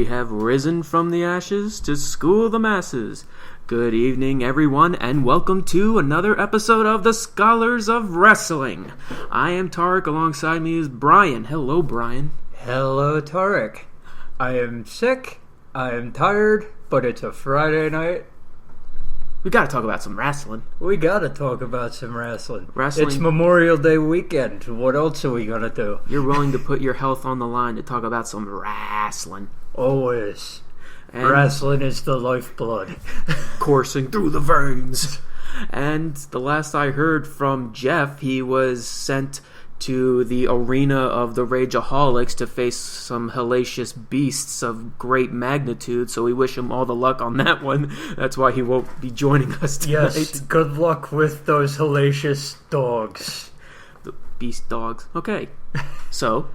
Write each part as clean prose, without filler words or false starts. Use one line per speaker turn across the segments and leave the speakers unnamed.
we have risen from the ashes to school the masses. Good evening, everyone, and welcome to another episode of the Scholars of Wrestling. I am Tarek. Alongside me is Brian. Hello, Brian.
Hello, Tarek. I am sick, I am tired, but it's a Friday night.
We gotta talk about some wrestling.
We gotta talk about some wrestling.
Wrestling.
It's Memorial Day weekend. What else are we gonna do?
You're willing to put your health on the line to talk about some wrestling.
Always.
And
wrestling is the lifeblood.
coursing through the veins. And the last I heard from Jeff, he was sent to the arena of the Rageaholics to face some hellacious beasts of great magnitude, so we wish him all the luck on that one. That's why he won't be joining us tonight.
Yes, good luck with those hellacious dogs.
The beast dogs. Okay. So,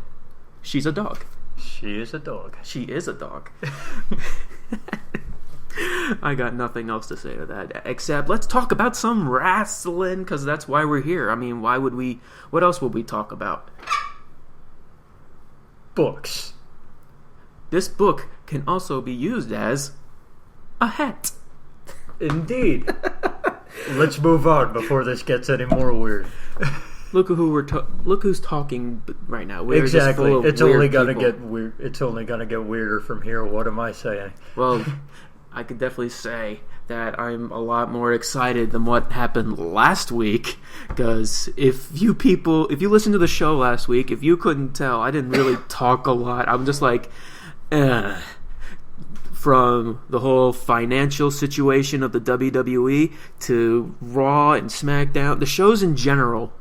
she's a dog.
She is a dog.
She is a dog. I got nothing else to say to that, except let's talk about some wrestling, because that's why we're here. I mean, why would we... What else would we talk about?
Books.
This book can also be used as a hat.
Indeed. Let's move on before this gets any more weird.
Look look who's talking right now. We're
exactly.
Just full of
it's
weird
only gonna
people.
get weird. It's only gonna get weirder from here. What am I saying?
Well, I could definitely say that I'm a lot more excited than what happened last week, because if you listened to the show last week, if you couldn't tell, I didn't really talk a lot. I'm just like, from the whole financial situation of the WWE to Raw and SmackDown, the shows in general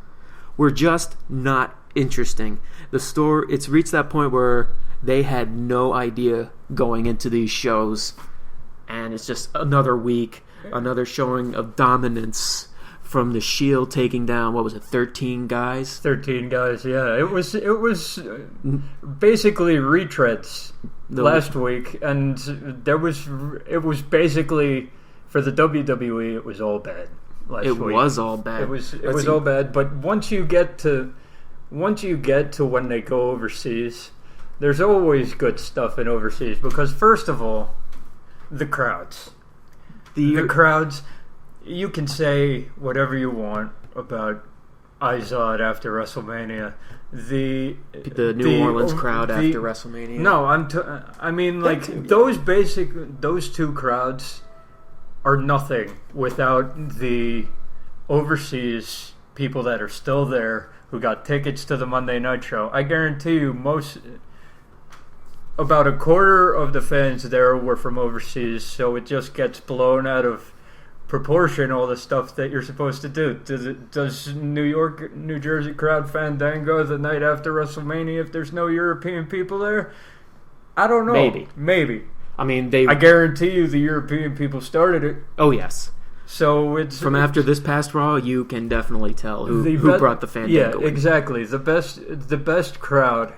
were just not interesting. It's reached that point where they had no idea going into these shows. And it's just another week, another showing of dominance from the Shield taking down, 13 guys?
13 guys, yeah. It was basically retreads last week, and it was basically, for the WWE, it was all bad last week. It
was all bad.
It was all bad, but once you get to when they go overseas, there's always good stuff in overseas, because first of all, the crowds. The crowds, you can say whatever you want about Izod after WrestleMania. The
New Orleans crowd after WrestleMania.
No, I mean, like, those two crowds are nothing without the overseas people that are still there who got tickets to the Monday Night Show. I guarantee you about a quarter of the fans there were from overseas, so it just gets blown out of proportion, all the stuff that you're supposed to do. Does New Jersey crowd fandango the night after WrestleMania if there's no European people there? I don't know. Maybe.
I mean,
I guarantee you the European people started it.
Oh, yes.
So
after this past Raw, you can definitely tell who brought the fandango.
Yeah, exactly. The best crowd,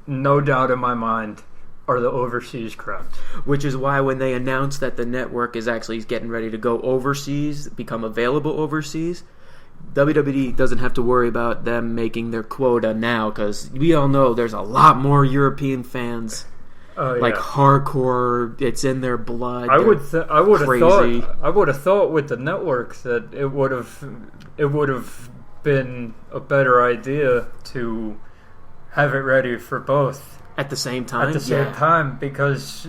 no doubt in my mind, are the overseas crowds.
Which is why when they announced that the network is actually getting ready to go overseas, become available overseas, WWE doesn't have to worry about them making their quota now, because we all know there's a lot more European fans. Like hardcore, it's in their blood.
I would have thought with the network that it would have been a better idea to have it ready for both
at the same time.
Time, because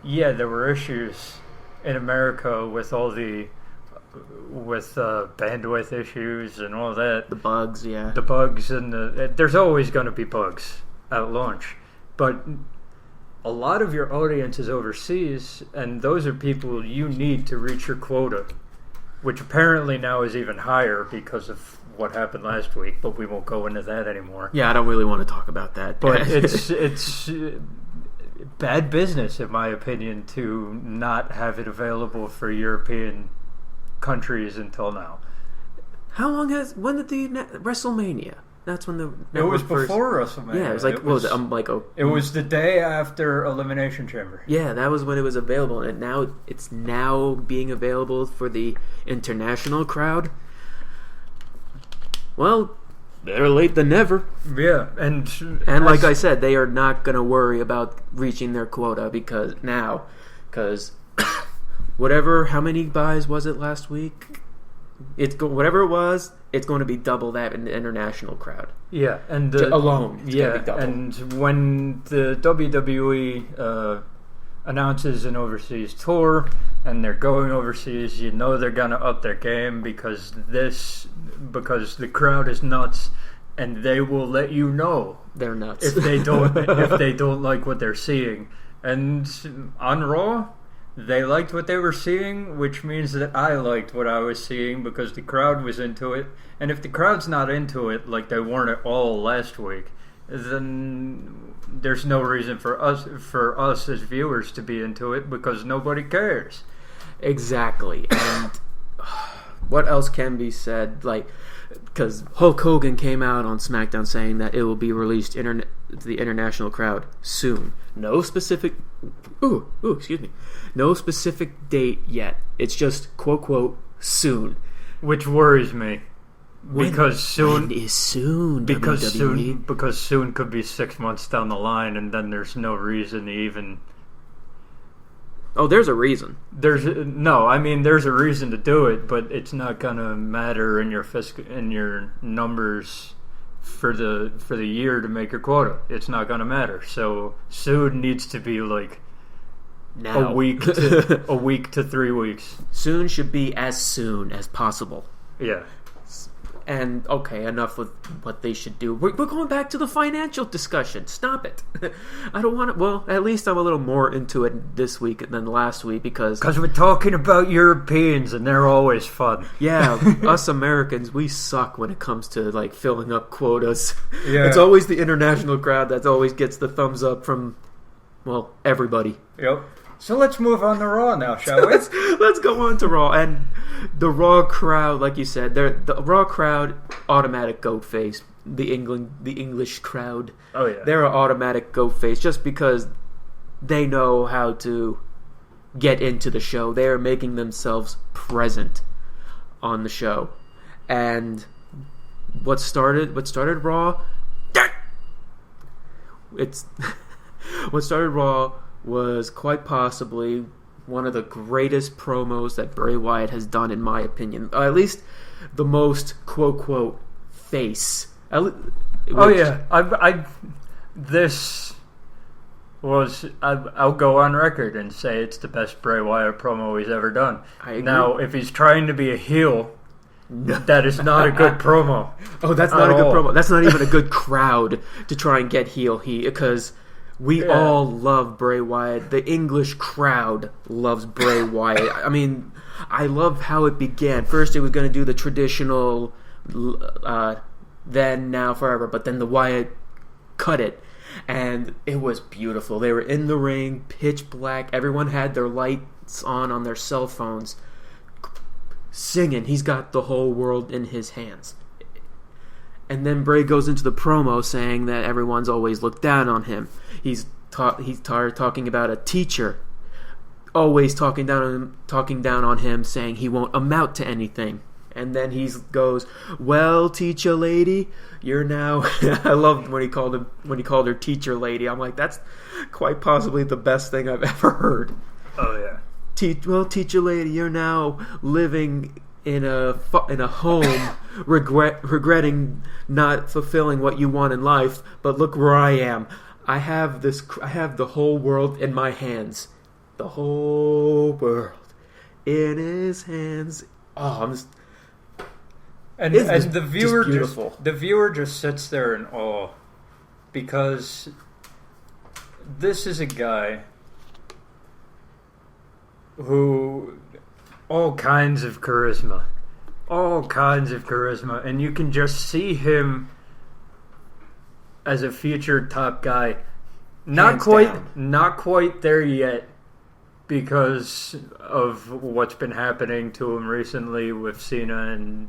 there were issues in America with bandwidth issues and all that.
The bugs,
and there's always going to be bugs at launch, but a lot of your audience is overseas, and those are people you need to reach your quota, which apparently now is even higher because of what happened last week, but we won't go into that anymore.
Yeah, I don't really want to talk about that.
But it's bad business, in my opinion, to not have it available for European countries until now.
When did the WrestleMania? That's when the
it was before WrestleMania.
Yeah, it was like
it was the day after Elimination Chamber.
Yeah, that was when it was available, and now it's being available for the international crowd. Well, better late than never.
Yeah, and
like I said, they are not going to worry about reaching their quota because whatever, how many buys was it last week? Whatever it was, it's going to be double that in the international crowd.
Yeah, and
alone,
it's going to be double. And when the WWE announces an overseas tour and they're going overseas, you know they're going to up their game because the crowd is nuts, and they will let you know
they're nuts
if they don't like what they're seeing. And on Raw, they liked what they were seeing, which means that I liked what I was seeing because the crowd was into it. And if the crowd's not into it, like they weren't at all last week, then there's no reason for us as viewers to be into it because nobody cares.
Exactly. And what else can be said? Like, because Hulk Hogan came out on SmackDown saying that it will be released to the international crowd soon. No specific no specific date yet. It's just quote soon,
which worries me. Because soon
is soon.
Because soon could be 6 months down the line, and then there's no reason to even.
Oh, there's a reason.
There's a reason to do it, but it's not gonna matter in your numbers for the year to make your quota. It's not gonna matter. So soon needs to be like
now.
a week to 3 weeks.
Soon should be as soon as possible.
Yeah.
And, okay, enough with what they should do. We're going back to the financial discussion. Stop it. I don't want to... Well, at least I'm a little more into it this week than last week because...
Because we're talking about Europeans, and they're always fun.
Yeah, us Americans, we suck when it comes to, like, filling up quotas.
Yeah.
It's always the international crowd that always gets the thumbs up from, well, everybody.
Yep. So let's move on to Raw now, shall we?
Let's go on to Raw. And the Raw crowd, like you said, the Raw crowd, automatic goat face. The English crowd.
Oh, yeah.
They're an automatic goat face just because they know how to get into the show. They are making themselves present on the show. And what started Raw? What started Raw was quite possibly one of the greatest promos that Bray Wyatt has done, in my opinion. At least the most quote face. I'll
go on record and say it's the best Bray Wyatt promo he's ever done.
I agree.
Now, if he's trying to be a heel, that is not a good promo.
Oh, that's not a good promo. That's not even a good crowd to try and get heel because we all love Bray Wyatt. The English crowd loves Bray Wyatt. I mean, I love how it began. First, it was going to do the traditional then, now, forever. But then the Wyatt cut it. And it was beautiful. They were in the ring, pitch black. Everyone had their lights on their cell phones. Singing. He's got the whole world in his hands. And then Bray goes into the promo saying that everyone's always looked down on him. He's talking about a teacher always talking down on him, saying he won't amount to anything. And then he goes, "Well, teacher lady, you're now." I loved when he called her teacher lady. I'm like, that's quite possibly the best thing I've ever heard.
Oh yeah.
Well, teacher lady, you're now living in a home, regretting not fulfilling what you want in life. But look where I am. I have the whole world in my hands. The whole world in his hands. Oh, I'm just.
And the viewer just sits there in awe because this is a guy who all kinds of charisma, and you can just see him as a future top guy. Not quite there yet because of what's been happening to him recently with Cena, and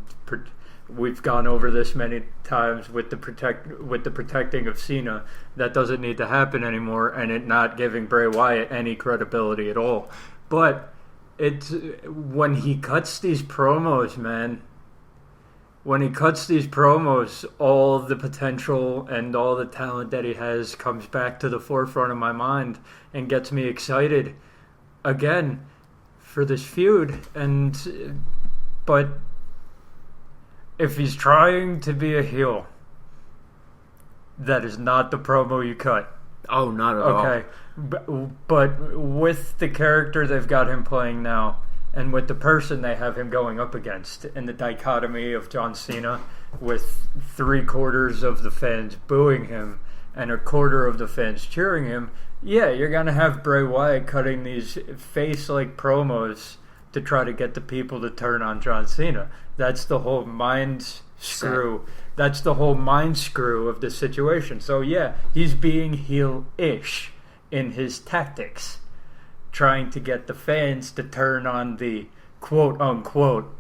we've gone over this many times with the protecting of Cena. That doesn't need to happen anymore, and it not giving Bray Wyatt any credibility at all. But it's when he cuts these promos, man, when he cuts these promos, all the potential and all the talent that he has comes back to the forefront of my mind and gets me excited again for this feud. But if he's trying to be a heel, that is not the promo you cut.
Oh, not at all.
Okay, but with the character they've got him playing now, and with the person they have him going up against, and the dichotomy of John Cena with 3/4 of the fans booing him and 1/4 of the fans cheering him, yeah, you're going to have Bray Wyatt cutting these face-like promos to try to get the people to turn on John Cena. That's the whole mind screw. That's the whole mind screw of the situation. So yeah, he's being heel-ish in his tactics, trying to get the fans to turn on the quote-unquote,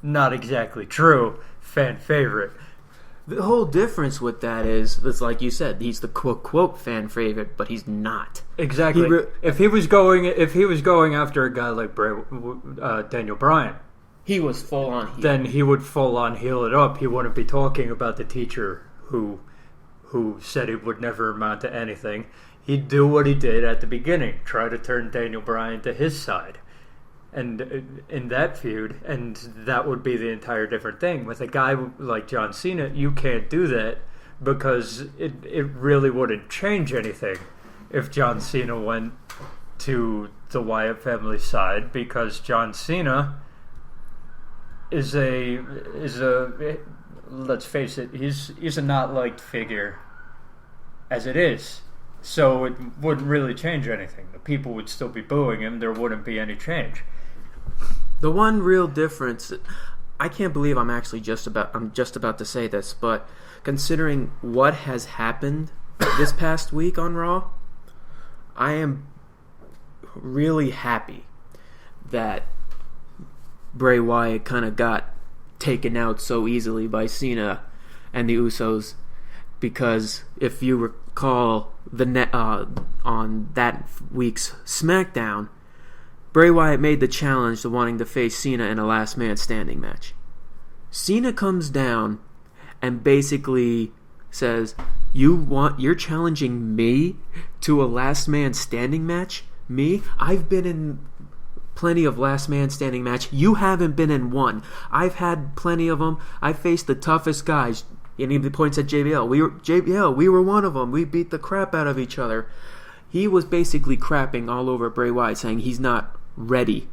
not exactly true, fan favorite.
The whole difference with that is, it's like you said, he's the quote fan favorite, but he's not.
Exactly. If he was going after a guy like Daniel Bryan,
he was full on heel.
Then he would full on heel it up. He wouldn't be talking about the teacher who said he would never amount to anything. He'd do what he did at the beginning, try to turn Daniel Bryan to his side. And in that feud, and that would be the entire different thing. With a guy like John Cena, you can't do that because it really wouldn't change anything if John Cena went to the Wyatt family side, because John Cena is a let's face it, he's a not liked figure as it is. So it wouldn't really change anything. The people would still be booing him. There wouldn't be any change.
The one real difference, I can't believe I'm just about to say this, but considering what has happened this past week on Raw, I am really happy that Bray Wyatt kind of got taken out so easily by Cena and the Usos, because if you recall on that week's SmackDown, Bray Wyatt made the challenge to wanting to face Cena in a last man standing match. Cena comes down and basically says, you're challenging me to a last man standing match? Me? I've been in plenty of last man standing match. You haven't been in one. I've had plenty of them. I faced the toughest guys. And he points at JBL. We were one of them. We beat the crap out of each other. He was basically crapping all over Bray Wyatt, saying he's not ready.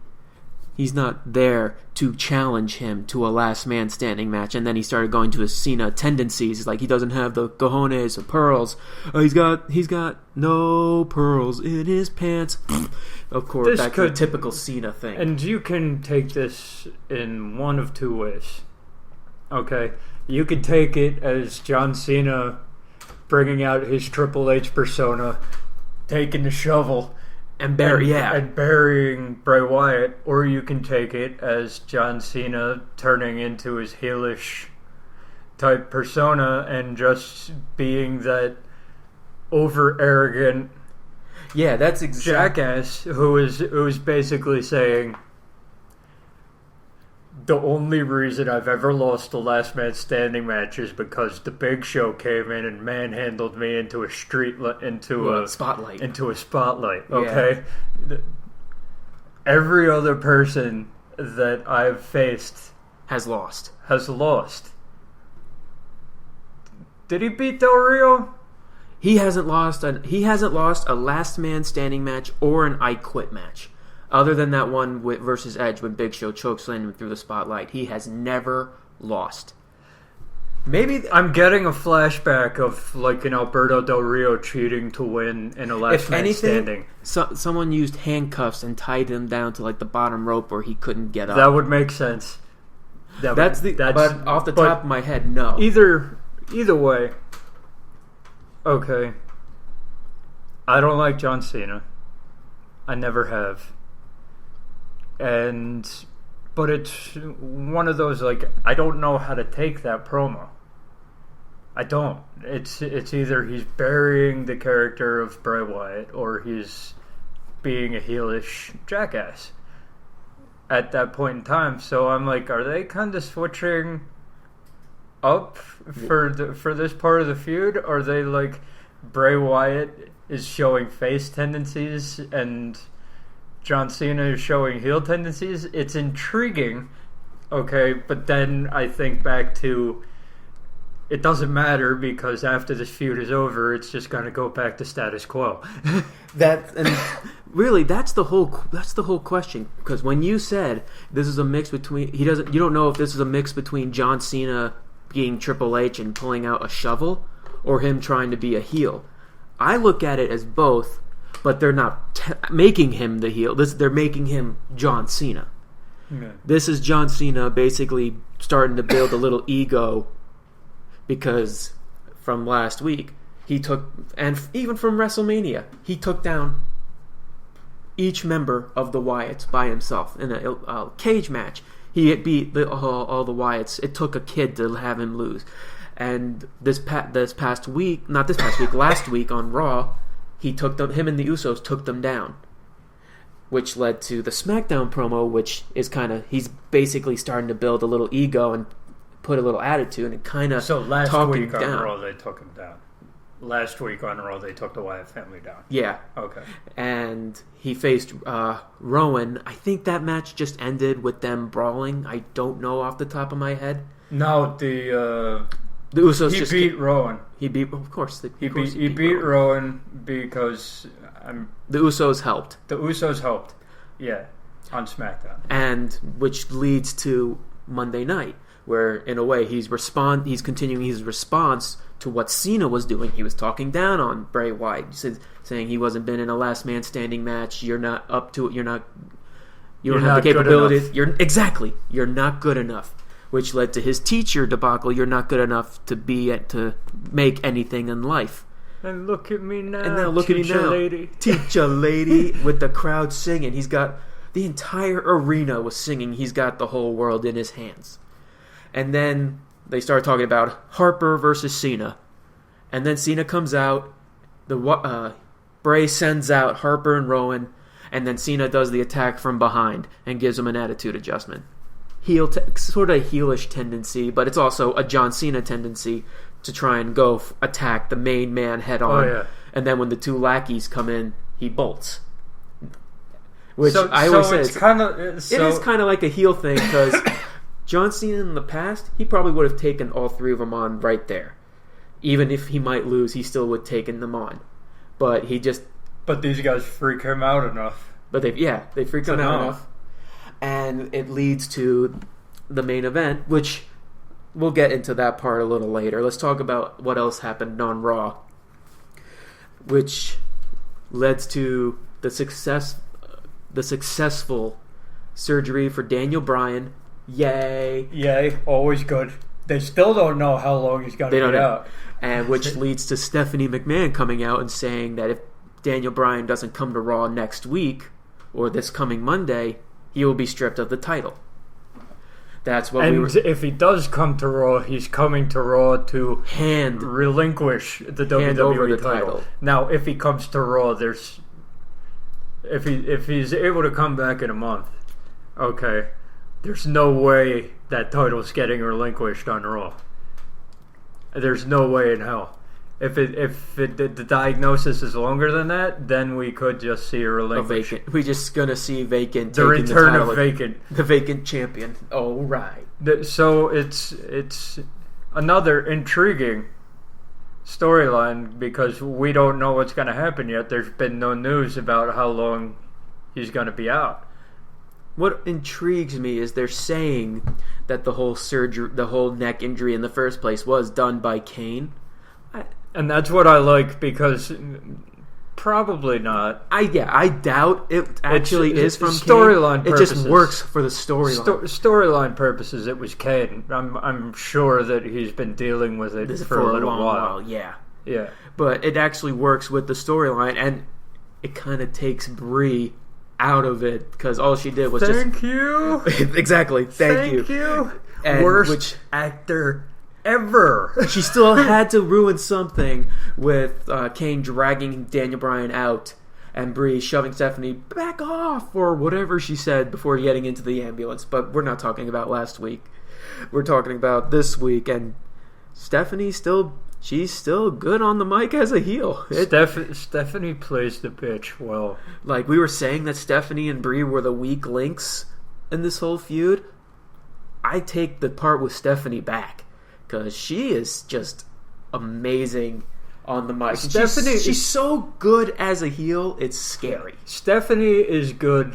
He's not there to challenge him to a last man standing match. And then he started going to his Cena tendencies, like he doesn't have the cojones or pearls. He's got no pearls in his pants. Of course, that's a typical Cena thing.
And you can take this in one of two ways. Okay, you could take it as John Cena bringing out his Triple H persona, taking the shovel and burying Bray Wyatt, or you can take it as John Cena turning into his heelish type persona and just being that over arrogant,
that's
jackass who is basically saying, the only reason I've ever lost the last man standing match is because the Big Show came in and manhandled me into a spotlight. Okay, every other person that I've faced
has lost.
Did he beat Del Rio?
He hasn't lost a last man standing match or an I Quit match. Other than that one versus Edge when Big Show chokeslammed him through the spotlight, he has never lost. Maybe
I'm getting a flashback of like an Alberto Del Rio cheating to win in a last man standing.
Someone used handcuffs and tied him down to like the bottom rope where he couldn't get up.
That would make sense.
But off the top of my head, no.
Either way, okay. I don't like John Cena. I never have. But it's one of those, like, I don't know how to take that promo. I don't. It's either he's burying the character of Bray Wyatt or he's being a heelish jackass at that point in time. So I'm like, are they kind of switching up for this part of the feud? Are they like Bray Wyatt is showing face tendencies and John Cena is showing heel tendencies? It's intriguing, okay, but then I think back to it doesn't matter because after this feud is over, it's just going to go back to status quo.
Really, that's the whole question. Because when you said this is a mix between you don't know if this is a mix between John Cena being Triple H and pulling out a shovel, or him trying to be a heel. I look at it as both, but they're not making him the heel. They're making him John Cena.
Yeah.
This is John Cena basically starting to build a little ego because from last week he took, and even from WrestleMania, he took down each member of the Wyatts by himself in a cage match. He beat all the Wyatts. It took a kid to have him lose. And last week on Raw, him and the Usos took them down, which led to the SmackDown promo, which is he's basically starting to build a little ego and put a little attitude and kind of
so last
talk
week
him
on
down.
Raw they took him down. Last week on Raw they took the Wyatt family down.
Yeah.
Okay.
And he faced Rowan. I think that match just ended with them brawling. I don't know off the top of my head.
No, the
Usos
he beat Rowan.
He beat, of course.
He beat Rowan because
the Usos helped.
The Usos helped. Yeah, on SmackDown.
And which leads to Monday night, where in a way he's continuing his response to what Cena was doing. He was talking down on Bray Wyatt, saying he wasn't been in a last man standing match. You're not up to it. You don't have the capabilities. You're not good enough. Which led to his teacher debacle. You're not good enough to make anything in life.
And look at me now.
And now look at me now,
lady.
Teacher lady, with the crowd singing. He's got the entire arena was singing. He's got the whole world in his hands. And then they started talking about Harper versus Cena. And then Cena comes out. Bray sends out Harper and Rowan. And then Cena does the attack from behind and gives him an attitude adjustment. Sort of heelish tendency, but it's also a John Cena tendency to try and go attack the main man head on.
Oh, yeah.
And then when the two lackeys come in, he bolts. Which I always say it is kind of like a heel thing, because John Cena in the past, he probably would have taken all three of them on right there. Even if he might lose, he still would have taken them on. But
these guys freak him out enough.
But they freak him out enough. And it leads to the main event, which we'll get into that part a little later. Let's talk about what else happened on Raw, which led to the successful surgery for Daniel Bryan. Yay!
Yay! Always good. They still don't know how long he's going to be out,
and which leads to Stephanie McMahon coming out and saying that if Daniel Bryan doesn't come to Raw next week or this coming Monday, he will be stripped of the title. That's what
if he does come to Raw, he's coming to Raw to relinquish the WWE title. Now, if he comes to Raw, if he's able to come back in a month, okay, there's no way that title's getting relinquished on Raw. There's no way in hell. If the diagnosis is longer than that, then we could just see a relinquish.
We're just gonna see vacant.
The return of vacant.
The vacant champion. Oh right.
So it's another intriguing storyline because we don't know what's going to happen yet. There's been no news about how long he's going to be out.
What intrigues me is they're saying that the whole surgery, the whole neck injury in the first place was done by Kane.
And that's what I like because probably not.
I doubt it actually is from
storyline
Kane.
Purposes.
It just works for the storyline.
Storyline purposes, it was Kane. I'm sure that he's been dealing with it for a little while.
Yeah.
But
it actually works with the storyline, and it kind of takes Brie out of it because all she did was
Thank you.
Exactly. Thank you. And
worst actor ever.
She still had to ruin something with Kane dragging Daniel Bryan out and Brie shoving Stephanie back off or whatever she said before getting into the ambulance. But we're not talking about last week. We're talking about this week, and she's still good on the mic as a heel.
Stephanie plays the bitch well.
Like we were saying that Stephanie and Brie were the weak links in this whole feud. I take the part with Stephanie back because she is just amazing on the mic. She's so good as a heel, it's scary.
Stephanie is good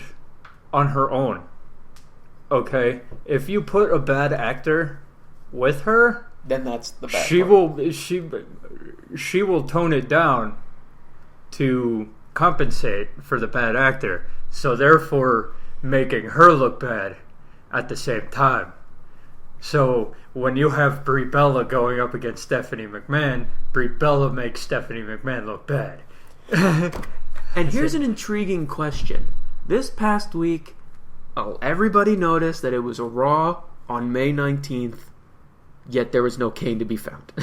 on her own. Okay? If you put a bad actor with her,
then that's the bad
she will tone it down to compensate for the bad actor. So therefore making her look bad at the same time. So when you have Brie Bella going up against Stephanie McMahon, Brie Bella makes Stephanie McMahon look bad.
And here's an intriguing question. This past week, everybody noticed that it was a Raw on May 19th, yet there was no Kane to be found.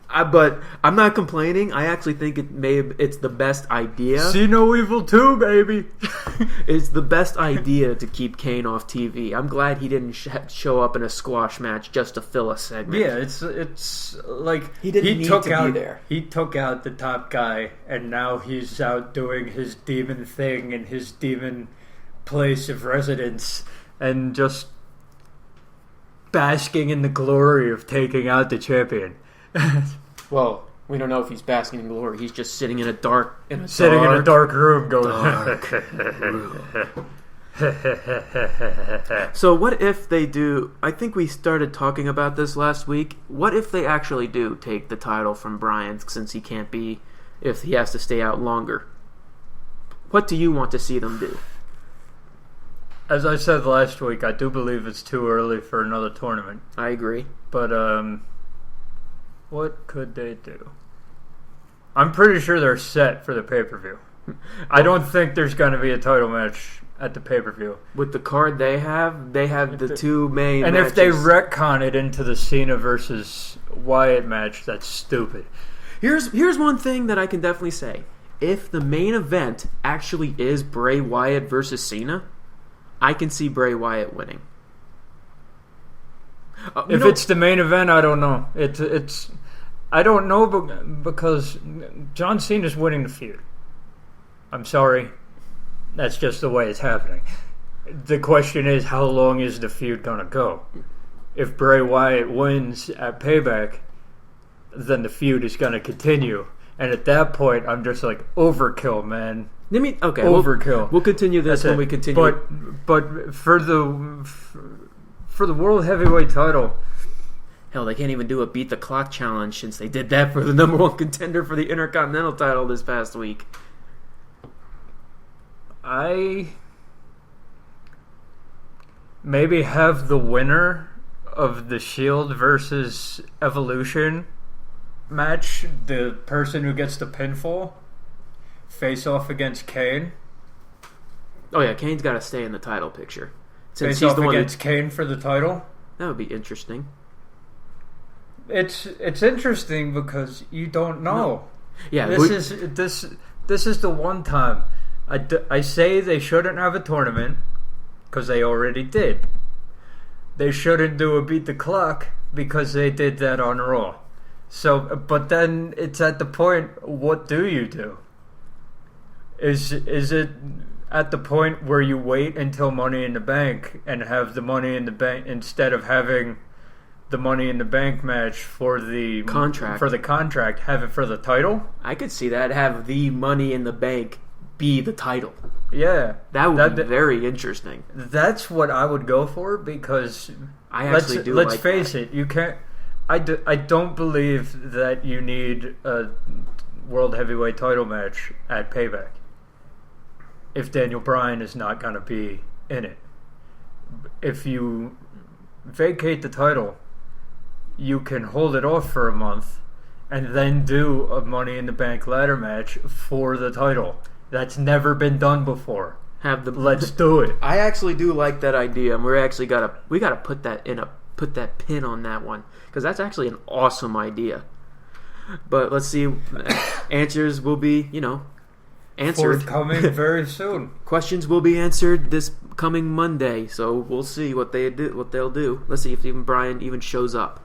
But I'm not complaining. I actually think it's the best idea.
See no evil too, baby.
It's the best idea to keep Kane off TV. I'm glad he didn't show up in a squash match just to fill a segment.
Yeah, it's like
he didn't need to be there.
He took out the top guy, and now he's out doing his demon thing in his demon place of residence, and just basking in the glory of taking out the champion.
Well, we don't know if he's basking in glory. He's just sitting in a dark
room going. Dark room.
So what if they do? I think we started talking about this last week. What if they actually do take the title from Bryan, since he can't be, if he has to stay out longer? What do you want to see them do?
As I said last week, I do believe it's too early for another tournament.
I agree.
But, what could they do? I'm pretty sure they're set for the pay-per-view. I don't think there's going to be a title match at the pay-per-view.
With the card they have the two main
and
matches.
If they retcon it into the Cena versus Wyatt match, that's stupid.
Here's one thing that I can definitely say. If the main event actually is Bray Wyatt versus Cena, I can see Bray Wyatt winning.
If it's the main event, I don't know. I don't know because John Cena's winning the feud. I'm sorry. That's just the way it's happening. The question is, how long is the feud going to go? If Bray Wyatt wins at Payback, then the feud is going to continue. And at that point, I'm just like, overkill, man.
Overkill. We'll continue this when we continue.
But for the World Heavyweight title,
hell, they can't even do a beat the clock challenge since they did that for the number one contender for the Intercontinental title this past week.
I maybe have the winner of the Shield versus Evolution match, the person who gets the pinfall, face off against Kane.
Oh yeah, Kane's got to stay in the title picture.
Since face off against Kane for the title.
That would be interesting.
It's interesting because you don't know.
No. Yeah,
this is the one time I say they shouldn't have a tournament because they already did. They shouldn't do a beat the clock because they did that on Raw. So, but then it's at the point, what do you do? Is it at the point where you wait until Money in the Bank and have the Money in the Bank instead of having the Money in the Bank match for the contract, have it for the title?
I could see that. Have the Money in the Bank be the title.
Yeah,
that would be very interesting.
That's what I would go for because
let's
face it, you can't. I don't believe that you need a World Heavyweight title match at Payback if Daniel Bryan is not going to be in it. If you vacate the title, you can hold it off for a month and then do a Money in the Bank ladder match for the title. That's never been done before. Let's do it.
I actually do like that idea, and we gotta put that pin on that one because that's actually an awesome idea. But let's see, answers will be answered
forthcoming very soon.
Questions will be answered this coming Monday, so we'll see what they'll do. Let's see if even Bryan even shows up.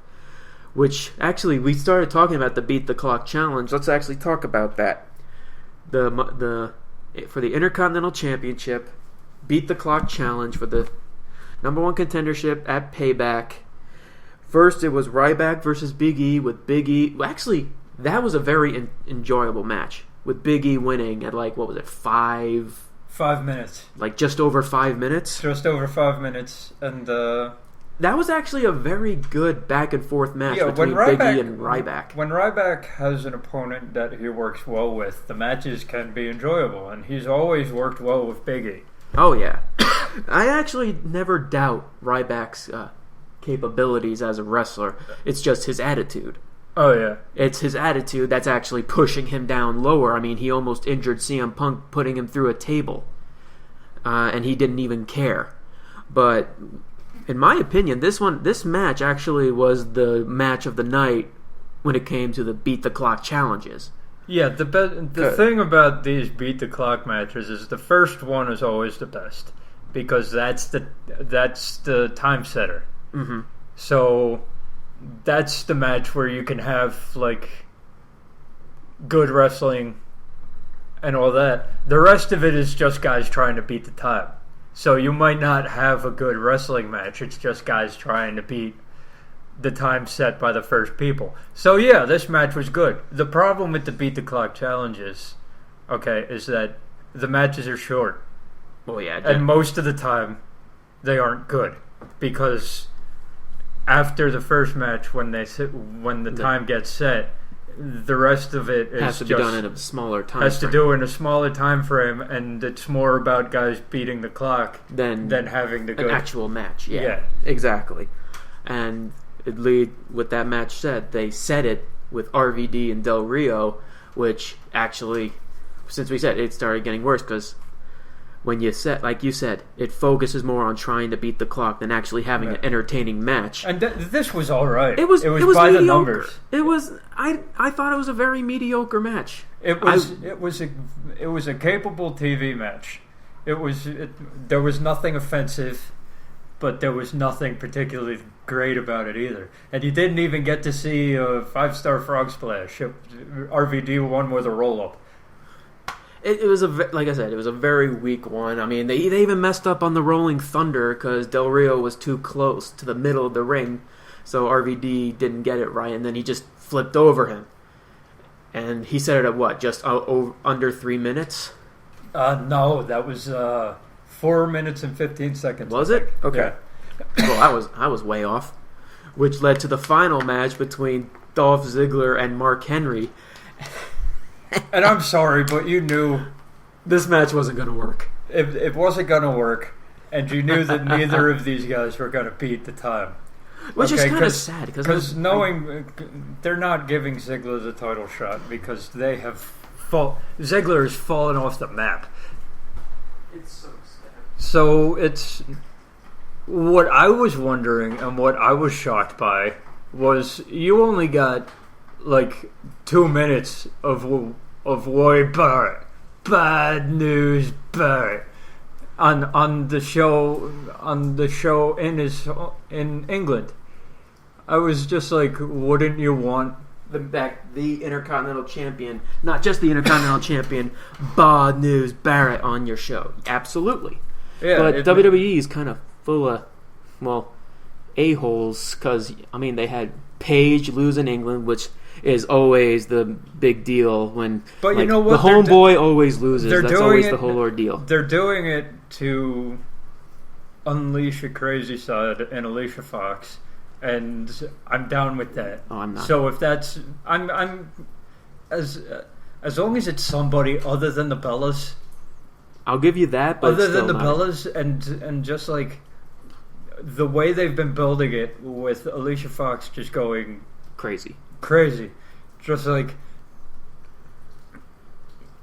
which actually we started talking about the Beat the Clock Challenge. Let's actually talk about that. For the Intercontinental Championship, Beat the Clock Challenge for the number one contendership at Payback. First, it was Ryback versus Big E with Big E. Actually, that was a very enjoyable match with Big E winning at
5 minutes.
Just over 5 minutes.
Just over 5 minutes, and
that was actually a very good back and forth match between Big E and Ryback.
When Ryback has an opponent that he works well with, the matches can be enjoyable, and he's always worked well with Big E.
Oh yeah, I actually never doubt Ryback's capabilities as a wrestler. It's just his attitude.
Oh yeah,
it's his attitude that's actually pushing him down lower. I mean, he almost injured CM Punk, putting him through a table, and he didn't even care. But in my opinion, this match actually was the match of the night when it came to the Beat the Clock challenges.
Yeah, the thing about these Beat the Clock matches is the first one is always the best because that's the time setter.
Mm-hmm.
So that's the match where you can have good wrestling and all that. The rest of it is just guys trying to beat the time. So you might not have a good wrestling match. It's just guys trying to beat the time set by the first people. So yeah, this match was good. The problem with the Beat the Clock challenges, is that the matches are short.
Well, yeah.
And most of the time, they aren't good. Because after the first match, when the time gets set, the rest of it
has to be done in a smaller time
has to do in a smaller time frame, and it's more about guys beating the clock than having
an actual match. Yeah, exactly. And with that match said, they set it with RVD and Del Rio, which actually, since we said it started getting worse because when you set, like you said, it focuses more on trying to beat the clock than actually having an entertaining match.
And this was all right.
It was
by
mediocre.
The numbers.
It was. I thought it was a very mediocre match.
It was a capable TV match. There was nothing offensive, but there was nothing particularly great about it either. And you didn't even get to see a 5-star frog splash. RVD won with a roll up.
It was like I said, it was a very weak one. I mean, they even messed up on the Rolling Thunder because Del Rio was too close to the middle of the ring, so RVD didn't get it right, and then he just flipped over him. And he set it at what, just under 3 minutes?
No, that was 4 minutes and 15 seconds.
Was it? Okay.
Yeah.
Well, I was way off, which led to the final match between Dolph Ziggler and Mark Henry.
And I'm sorry, but you knew
this match wasn't going to work.
It wasn't going to work, and you knew that neither of these guys were going to beat the time.
Which is kind of sad.
Because they're not giving Ziggler the title shot because they have Ziggler has fallen off the map.
It's so sad.
So it's... What I was wondering and what I was shocked by was you only got 2 minutes of Wyatt Barrett, bad news Barrett, on the show in England. I was just like, wouldn't you want
the Intercontinental Champion, not just the Intercontinental Champion, bad news Barrett on your show? Absolutely.
Yeah,
but WWE is kind of full of a-holes because they had Paige lose in England, which is always the big deal when
but you know what?
The homeboy always loses. That's always the whole ordeal.
They're doing it to unleash a crazy side in Alicia Fox, and I'm down with that.
Oh, I'm not.
So if that's I'm as long as it's somebody other than the Bellas,
I'll give you that. But
other than the Bellas, and just the way they've been building it with Alicia Fox just going
crazy.
Just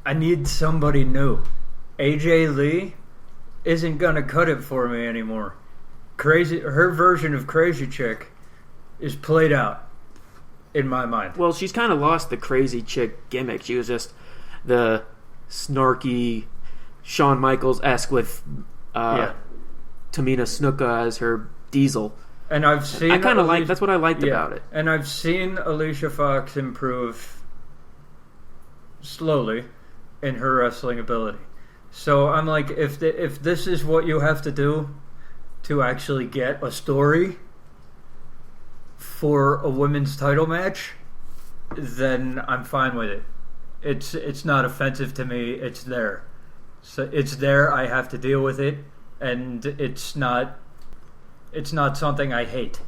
I need somebody new. AJ Lee isn't gonna cut it for me anymore. Her version of Crazy Chick is played out in my mind.
Well, she's kind of lost the Crazy Chick gimmick. She was just the snarky Shawn Michaels-esque with Tamina Snuka as her Diesel.
And I've seen.
I kind of like. That's what I liked about it.
And I've seen Alicia Fox improve slowly in her wrestling ability. So I'm like, if this is what you have to do to actually get a story for a women's title match, then I'm fine with it. It's not offensive to me. It's there. So it's there. I have to deal with it, and it's not something I hate.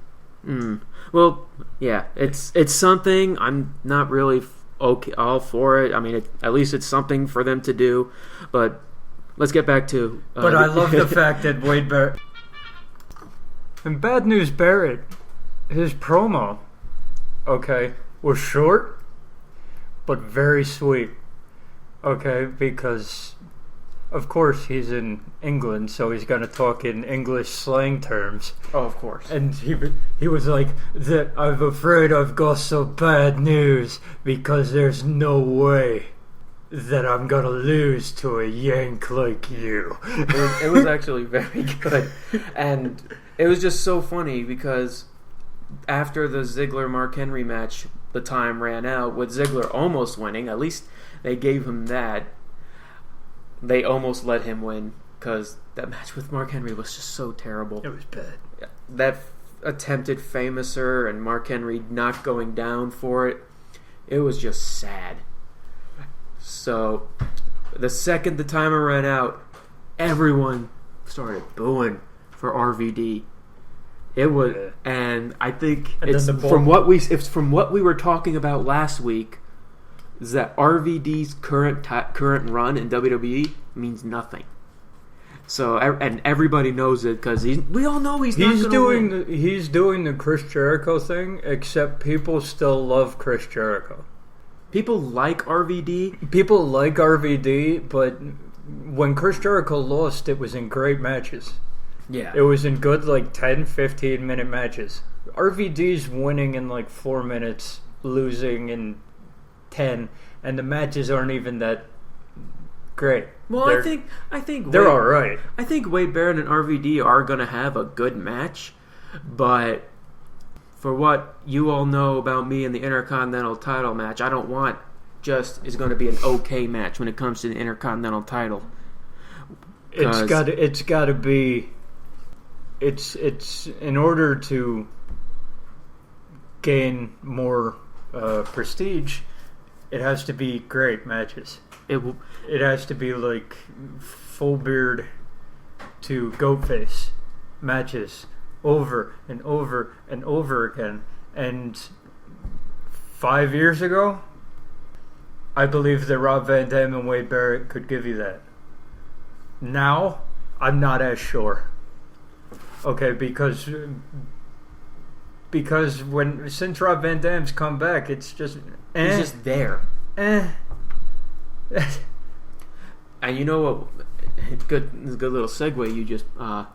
Well, yeah, it's something I'm not really all for it. I mean, at least it's something for them to do. But let's get back to.
But I love the fact that Wade Barrett and Bad News Barrett, his promo, was short, but very sweet. Okay, because of course he's in England, so he's gonna talk in English slang terms.
Oh, of course.
And he was like, I'm afraid I've got some bad news because there's no way that I'm gonna lose to a Yank like you.
It was actually very good, and it was just so funny because after the Ziggler-Mark Henry match, the time ran out with Ziggler almost winning. At least they gave him that. They almost let him win because that match with Mark Henry was just so terrible.
It was bad.
That attempted famouser and Mark Henry not going down for it, it was just sad. So the second the timer ran out, everyone started booing for RVD. It was, and I think it's from what we were talking about last week, is that RVD's current run in WWE means nothing. So, and everybody knows it because we all know he's doing
the Chris Jericho thing, except people still love Chris Jericho.
People like RVD.
People like RVD, but when Chris Jericho lost, it was in great matches.
Yeah.
It was in good, 10, 15-minute matches. RVD's winning in 4 minutes, losing in 10, and the matches aren't even that great.
Well, I think
they're all right.
I think Wade Barrett and RVD are going to have a good match, but for what you all know about me in the Intercontinental title match, I don't want it's going to be an okay match when it comes to the Intercontinental title.
It's got to be. It's in order to gain more prestige, it has to be great matches. It has to be full beard to goat face matches over and over and over again. And 5 years ago, I believe that Rob Van Dam and Wade Barrett could give you that. Now, I'm not as sure. Okay, because since Rob Van Dam's come back, it's just
he's just there. And you know what? Good little segue you just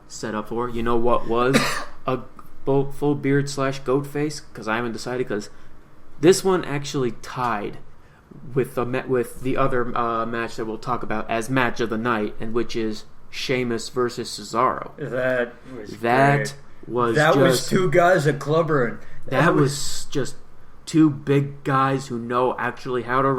set up for. You know what was a full beard / goat face? Because I haven't decided. Because this one actually tied with the other match that we'll talk about as match of the night, and which is Sheamus versus Cesaro.
That was two guys at clubbering.
That was just two big guys who know actually how to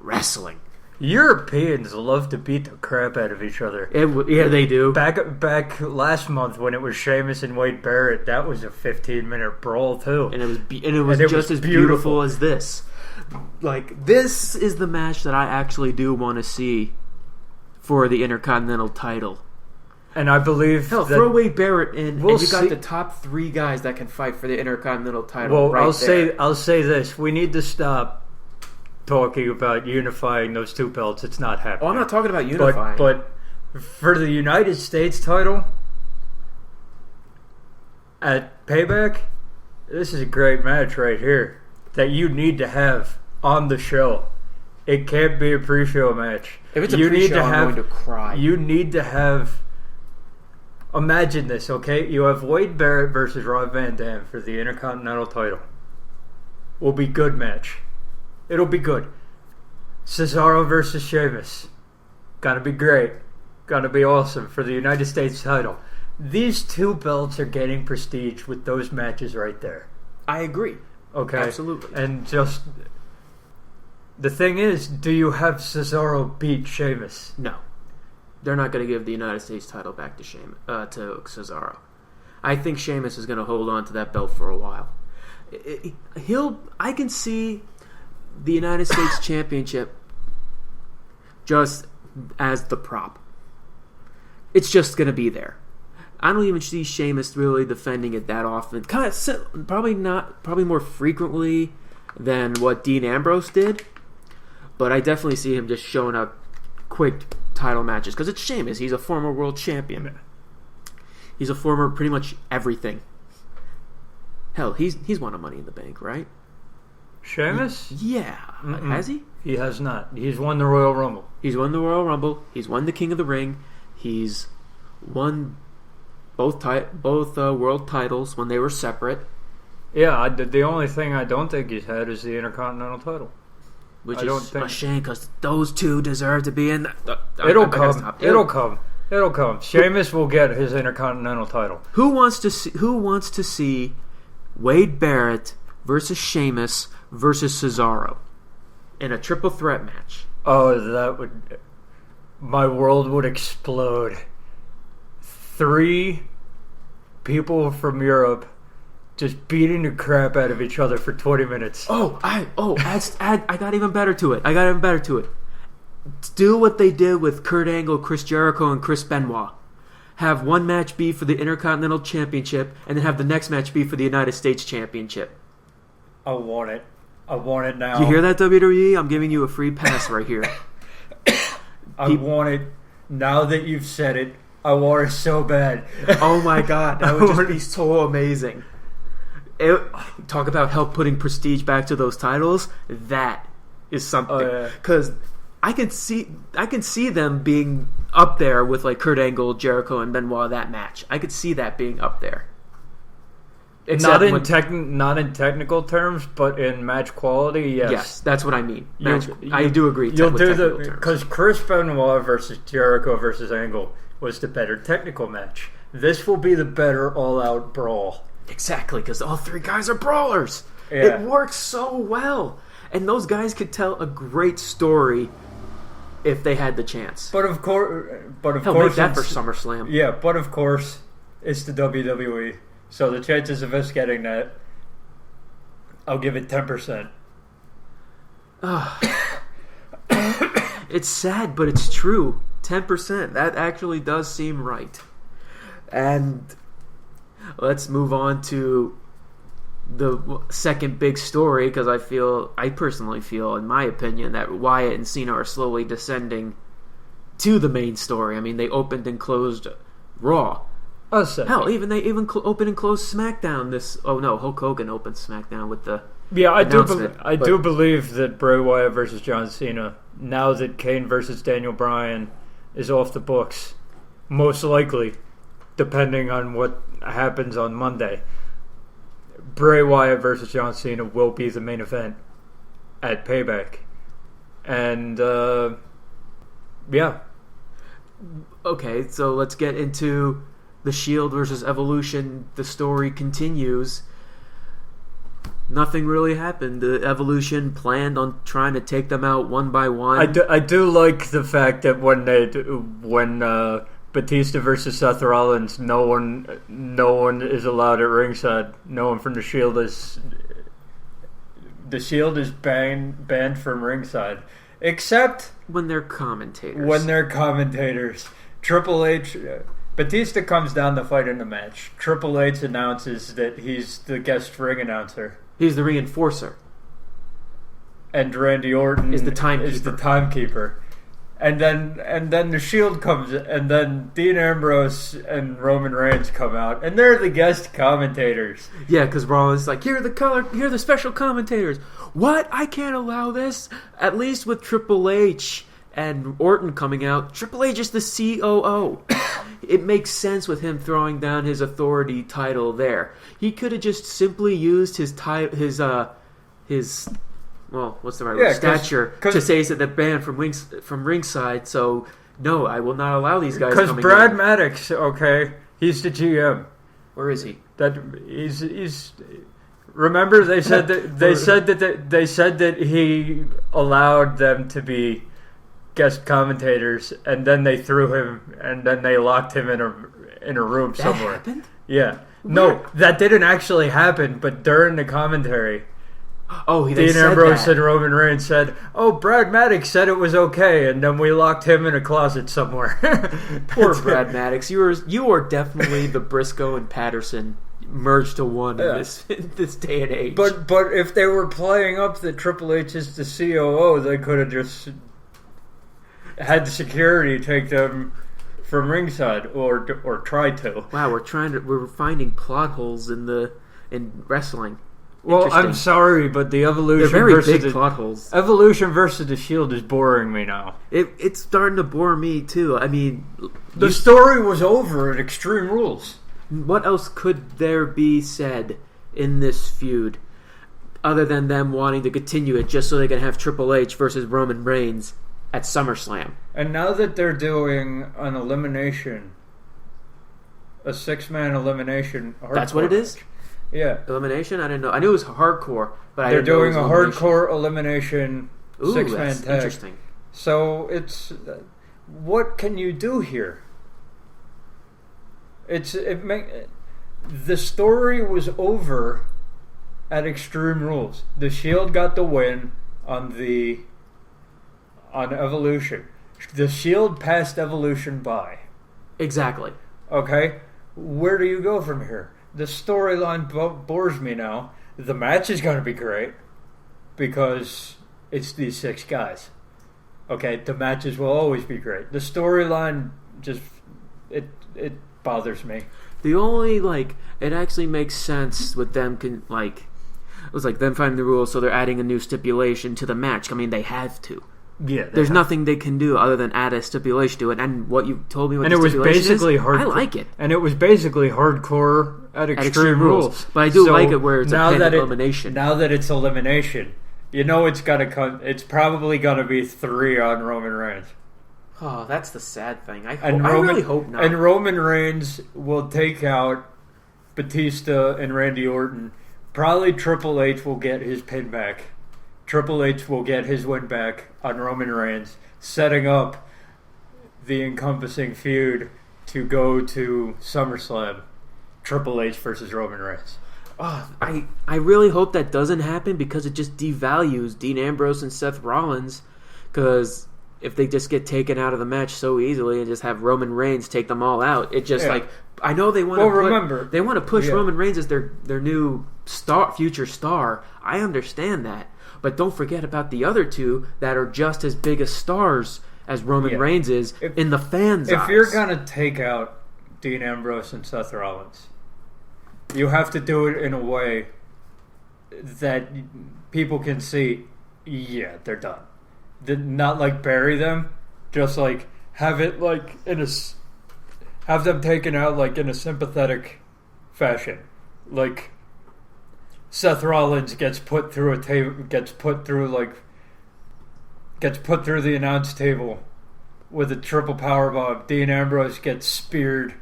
wrestling.
Europeans love to beat the crap out of each other.
Yeah, they do.
Back last month when it was Sheamus and Wade Barrett, that was a 15-minute brawl too,
and it was just as beautiful as this. This is the match that I actually do want to see for the Intercontinental title.
And I believe
throw Wade Barrett in, and you got the top 3 guys that can fight for the Intercontinental title. Well,
I'll say this: we need to stop talking about unifying those 2 belts. It's not happening.
Oh, I'm not talking about unifying.
But for the United States title at Payback, this is a great match right here that you need to have on the show. It can't be a pre-show match.
If it's a pre-show, I'm going to cry.
You need to have... Imagine this, okay? You have Wade Barrett versus Rob Van Dam for the Intercontinental title. Will be good match. It'll be good. Cesaro versus Sheamus. Gonna be great. Gonna be awesome for the United States title. these two belts are gaining prestige with those matches right there.
I agree.
Okay?
Absolutely.
And just... The thing is, do you have Cesaro beat Sheamus?
No. They're not going to give the United States title back to Cesaro. I think Sheamus is going to hold on to that belt for a while. I can see the United States Championship just as the prop. It's just going to be there. I don't even see Sheamus really defending it that often. Probably more frequently than what Dean Ambrose did. But I definitely see him just showing up quick title matches because it's Sheamus. He's a former world champion. He's a former pretty much everything. Hell, he's won a Money in the Bank, right?
Sheamus?
Yeah.
Mm-mm.
Has he?
He has not. He's won the Royal Rumble.
He's won the Royal Rumble. He's won the King of the Ring. He's won both world titles when they were separate.
Yeah, the only thing I don't think he's had is the Intercontinental title.
Which is a shame because those two deserve to be in.
It'll come. It'll come. Sheamus will get his Intercontinental title.
Who wants to see Wade Barrett versus Sheamus versus Cesaro in a triple threat match?
Oh, my world would explode. 3 people from Europe just beating the crap out of each other for 20 minutes.
I got even better to it. Do what they did with Kurt Angle, Chris Jericho, and Chris Benoit. Have one match be for the Intercontinental Championship, and then have the next match be for the United States Championship.
I want it. I want it now.
You hear that, WWE? I'm giving you a free pass right here.
I want it. Now that you've said it, I want it so bad.
Oh my god, that would just be so amazing. Talk about help putting prestige back to those titles. That is something. Because I can see them being up there with like Kurt Angle, Jericho, and Benoit. That match, I could see that being up there.
Not in technical terms, but in match quality, yes.
Yes, that's what I mean. I do agree.
You'll do because Chris Benoit versus Jericho versus Angle was the better technical match. This will be the better all-out brawl.
Exactly, because all 3 guys are brawlers.
Yeah.
It works so well, and those guys could tell a great story if they had the chance.
But of course,
make that for SummerSlam.
Yeah, but of course, it's the WWE. So the chances of us getting that, I'll give it 10%.
It's sad, but it's true. 10%. That actually does seem right. And let's move on to the second big story, because I personally feel, in my opinion, that Wyatt and Cena are slowly descending to the main story. I mean, they opened and closed Raw. Hell, they even opened and closed SmackDown. Hulk Hogan opened SmackDown with the
I do believe that Bray Wyatt versus John Cena, now that Kane versus Daniel Bryan is off the books, most likely, depending on what happens on Monday, Bray Wyatt versus John Cena will be the main event at Payback. And, yeah.
Okay, so let's get into the Shield versus Evolution. The story continues. Nothing really happened. The Evolution planned on trying to take them out one by one.
I do like the fact that when Batista versus Seth Rollins, no one is allowed at ringside. No one from the Shield is. The Shield is banned from ringside, except
when they're commentators.
Triple H. Batista comes down to fight in the match. Triple H announces that he's the guest ring announcer.
He's the reinforcer.
And Randy Orton
is the
timekeeper. And then the Shield comes, and then Dean Ambrose and Roman Reigns come out, and they're the guest commentators.
Yeah, because Rollins like, here are the special commentators. What? I can't allow this. At least with Triple H and Orton coming out, Triple H is the COO. It makes sense with him throwing down his authority title there. He could have just simply used his what's the right word? Stature to say that they're banned from ringside. So no, I will not allow these guys.
Because Brad Maddox, okay, He's the GM.
Where is he?
That he's. Remember, they said that he allowed them to be guest commentators, and then they threw him, and then they locked him in a room somewhere.
That happened?
Yeah. No, that didn't actually happen. But during the commentary,
they
Dean Ambrose and Roman Reigns said, "Oh, Brad Maddox said it was okay," and then we locked him in a closet somewhere.
Poor Brad Maddox. You are definitely the Briscoe and Patterson merged to one in this day and age.
But if they were playing up that Triple H is the COO, they could have just had the security take them from ringside, or tried to.
Wow, we're finding plot holes in wrestling.
Well, I'm sorry, but the Evolution
They're very
versus
big plot holes.
Evolution versus the Shield is boring me now.
It's starting to bore me too. I mean,
the story was over at Extreme Rules.
What else could there be said in this feud other than them wanting to continue it just so they can have Triple H versus Roman Reigns at SummerSlam?
And now that they're doing an elimination, a 6-man elimination,
that's what it is?
Yeah.
Elimination? I didn't know. I knew it was hardcore, but
they're doing a hardcore elimination 6-man tag.
Interesting.
So it's what can you do here? The story was over at Extreme Rules. The Shield got the win on Evolution. The Shield passed Evolution by.
Exactly.
Okay? Where do you go from here? The storyline bores me now. The match is going to be great because it's these 6 guys. Okay? The matches will always be great. The storyline just it bothers me.
The only it actually makes sense with them it was like them finding the rules, so they're adding a new stipulation to the match. I mean, they have to.
Yeah,
there's nothing they can do other than add a stipulation to it. And what you told me,
it was basically hardcore.
I like it,
and it was basically hardcore at Extreme Rules.
But I do like it where it's elimination.
Now that it's elimination, it's got to come. It's probably going to be 3 on Roman Reigns.
Oh, that's the sad thing. I really hope not.
And Roman Reigns will take out Batista and Randy Orton. Probably Triple H will get his pin back. Triple H will get his win back on Roman Reigns, setting up the encompassing feud to go to SummerSlam. Triple H versus Roman Reigns.
Oh, I really hope that doesn't happen because it just devalues Dean Ambrose and Seth Rollins, because if they just get taken out of the match so easily and just have Roman Reigns take them all out, it just I know they want to push Roman Reigns as their new future star. I understand that, but don't forget about the other 2 that are just as big as stars as Roman Reigns is in the fans' eyes.
If you're gonna take out Dean Ambrose and Seth Rollins, you have to do it in a way that people can see. Yeah, they're done. Not bury them, just have it have them taken out in a sympathetic fashion. Seth Rollins gets put through a table, gets put through the announce table with a triple powerbomb. Dean Ambrose gets speared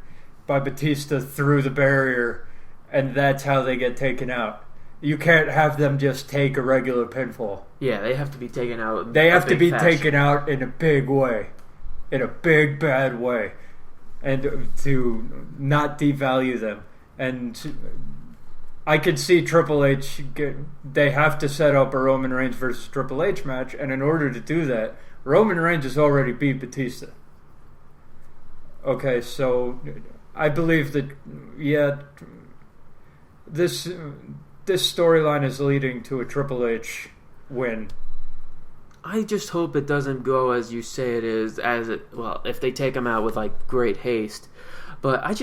by Batista through the barrier, and that's how they get taken out. You can't have them just take a regular pinfall.
Yeah, they have to be taken out.
They have to be taken out in a big way. In a big, bad way. And to not devalue them. And I could see Triple H, they have to set up a Roman Reigns versus Triple H match, and in order to do that, Roman Reigns has already beat Batista. Okay, so I believe that, this storyline is leading to a Triple H win.
I just hope it doesn't go as you say it is, if they take him out with great haste. But I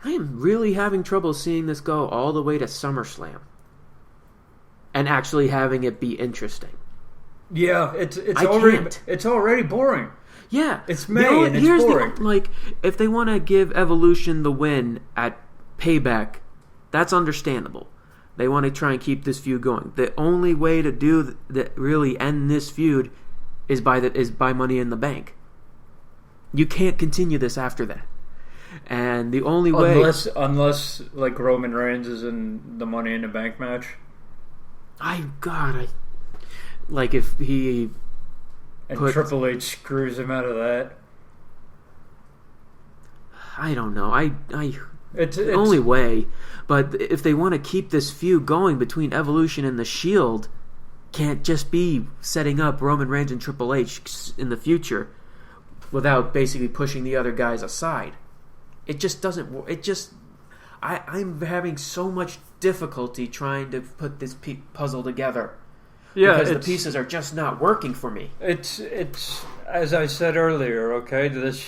am really having trouble seeing this go all the way to SummerSlam and actually having it be interesting.
Yeah, it's already boring.
Yeah,
it's May and it's boring.
If they want to give Evolution the win at Payback, that's understandable. They want to try and keep this feud going. The only way to do that, really end this feud, is by Money in the Bank. You can't continue this after that. And the only way...
Unless like, Roman Reigns is in the Money in the Bank match.
Like, if he...
And Triple H screws him out of that.
I don't know.
It's
the only way. But if they want to keep this feud going between Evolution and The Shield, can't just be setting up Roman Reigns and Triple H in the future without basically pushing the other guys aside. It just doesn't... I'm having so much difficulty trying to put this puzzle together.
Yeah,
because the pieces are just not working for me.
It's as I said earlier, okay? This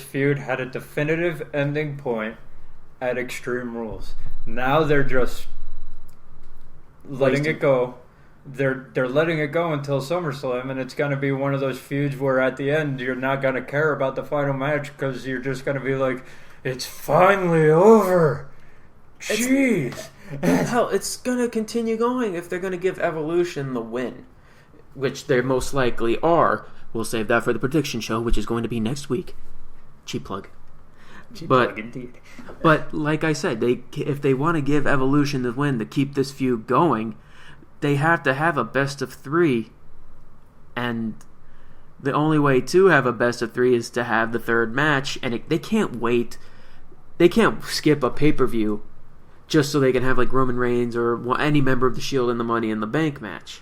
feud had a definitive ending point at Extreme Rules. Now they're just letting it go. They're letting it go until SummerSlam, and it's going to be one of those feuds where at the end you're not going to care about the final match because you're just going to be like, it's finally over. Jeez.
Hell, it's going to continue going if they're going to give Evolution the win, which they most likely are. We'll save that for the prediction show, which is going to be next week. Cheap plug.
Plug indeed.
But like I said, if they want to give Evolution the win to keep this feud going, they have to have a best of 3. And the only way to have a best of 3 is to have the third match. And they can't wait. They can't skip a pay-per-view just so they can have like Roman Reigns or any member of the Shield in the Money in the Bank match.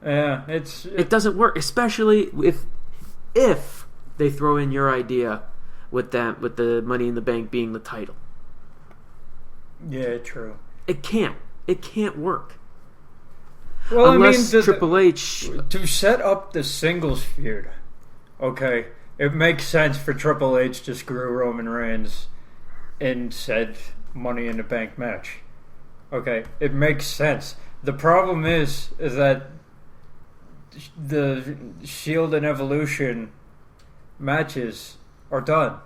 Yeah,
it doesn't work, especially if they throw in your idea with the Money in the Bank being the title.
Yeah, true.
It can't work.
Well,
unless Triple H
to set up the singles feud. Okay, it makes sense for Triple H to screw Roman Reigns in said Money in the Bank match. Okay, it makes sense. The problem is that the Shield and Evolution matches are done.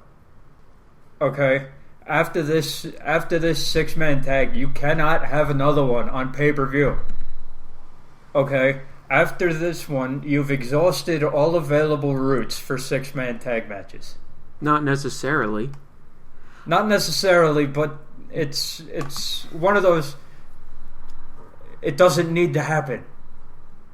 Okay? After this 6-man tag, you cannot have another one on pay-per-view. Okay? After this one, you've exhausted all available routes for 6-man tag matches.
Not necessarily.
Not necessarily, but it's one of those. It doesn't need to happen,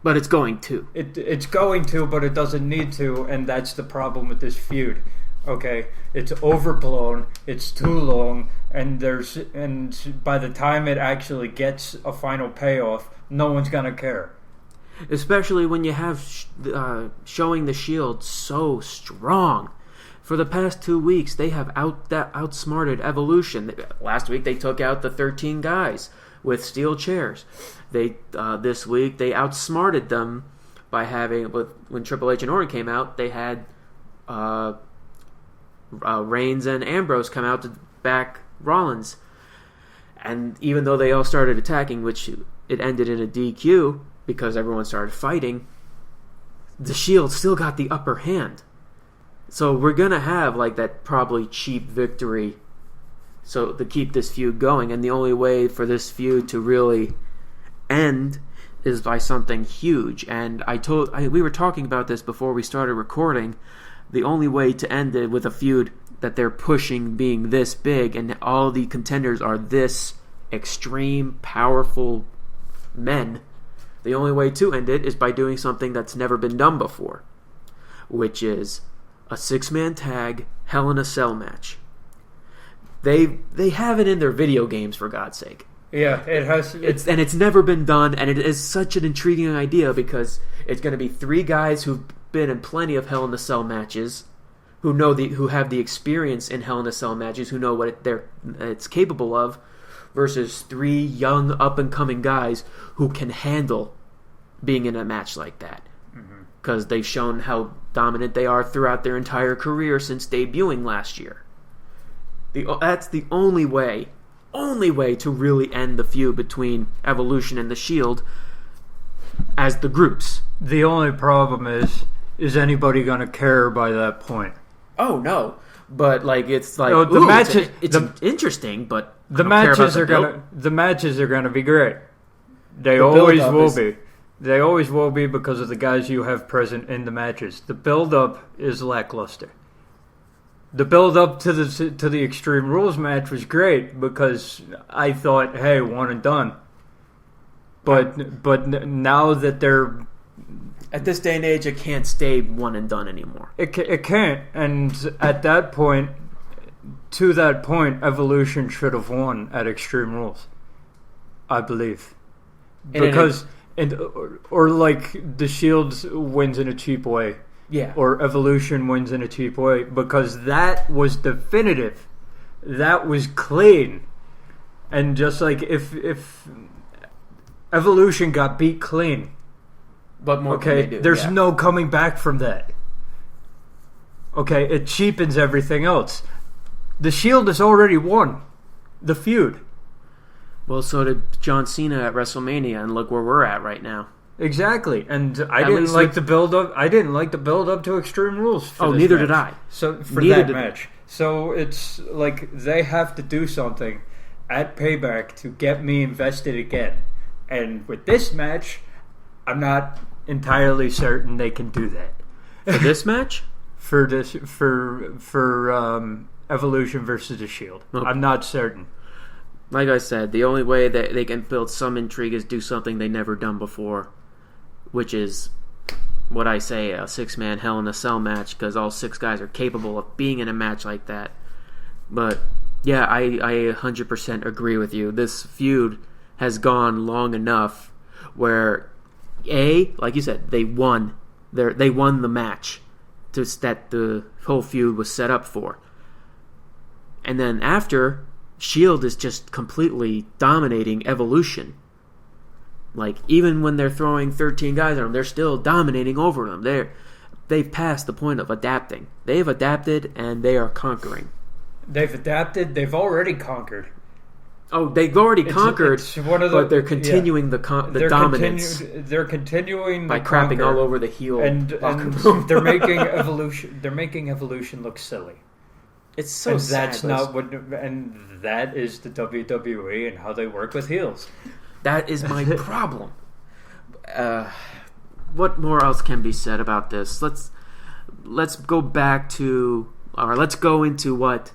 but it's going to.
It's going to, but it doesn't need to, and that's the problem with this feud. Okay, it's overblown. It's too long, and by the time it actually gets a final payoff, no one's gonna care.
Especially when you have showing the Shield so strong. For the past 2 weeks, they have outsmarted Evolution. Last week, they took out the 13 guys with steel chairs. This week, they outsmarted them by having... When Triple H and Orton came out, they had Reigns and Ambrose come out to back Rollins. And even though they all started attacking, which it ended in a DQ because everyone started fighting, the Shield still got the upper hand. So we're going to have like that probably cheap victory so to keep this feud going. And the only way for this feud to really end is by something huge. And we were talking about this before we started recording. The only way to end it with a feud that they're pushing being this big and all the contenders are this extreme, powerful men. The only way to end it is by doing something that's never been done before, which is a 6-man tag Hell in a Cell match. They have it in their video games, for God's sake.
Yeah, it has.
It's never been done, and it is such an intriguing idea because it's going to be 3 guys who've been in plenty of Hell in a Cell matches, who have the experience in Hell in a Cell matches, who know what it's capable of, versus 3 young up and coming guys who can handle being in a match like that. Because they've shown how dominant they are throughout their entire career since debuting last year. That's the only way to really end the feud between Evolution and the Shield as the groups.
The only problem is anybody going to care by that point?
Oh no, but it's like
the matches. It's
interesting, but
the matches are gonna be great. They always will be. They always will be because of the guys you have present in the matches. The build-up is lackluster. The build up to the Extreme Rules match was great because I thought, hey, one and done. But now that they're
at this day and age, it can't stay one and done anymore.
It can't, and at that point, to that point, Evolution should have won at Extreme Rules, I believe, because or like the Shield wins in a cheap way,
yeah,
or Evolution wins in a cheap way, because that was definitive, that was clean, and just like if Evolution got beat clean.
What more can they do?
There's no coming back from that. Okay, it cheapens everything else. The Shield has already won the feud.
Well, so did John Cena at WrestleMania, and look where we're at right now.
Exactly, and I didn't like the build up. I didn't like the build up to Extreme Rules.
Neither did I.
So for that match, so it's like they have to do something at Payback to get me invested again. And with this match, I'm not entirely certain they can do that.
For this match?
for Evolution versus the Shield. Okay. I'm not certain.
Like I said, the only way that they can build some intrigue is do something they never done before, which is what I say, a 6-man Hell in a Cell match, because all 6 guys are capable of being in a match like that. But yeah, I 100% agree with you. This feud has gone long enough where like you said, they won the match that the whole feud was set up for. And then after, Shield is just completely dominating Evolution. Like, even when they're throwing 13 guys at them, they're still dominating over them. They've passed the point of adapting. They've adapted, and they are conquering.
They've adapted. They've already conquered.
Oh, they've already conquered, but they're continuing the dominance.
They're continuing
by crapping all over the heel,
and they're making Evolution. They're making Evolution look silly.
It's so sad.
That's not what, and that is the WWE and how they work with heels.
That is my problem. What more else can be said about this? Let's go back to, or let's go into what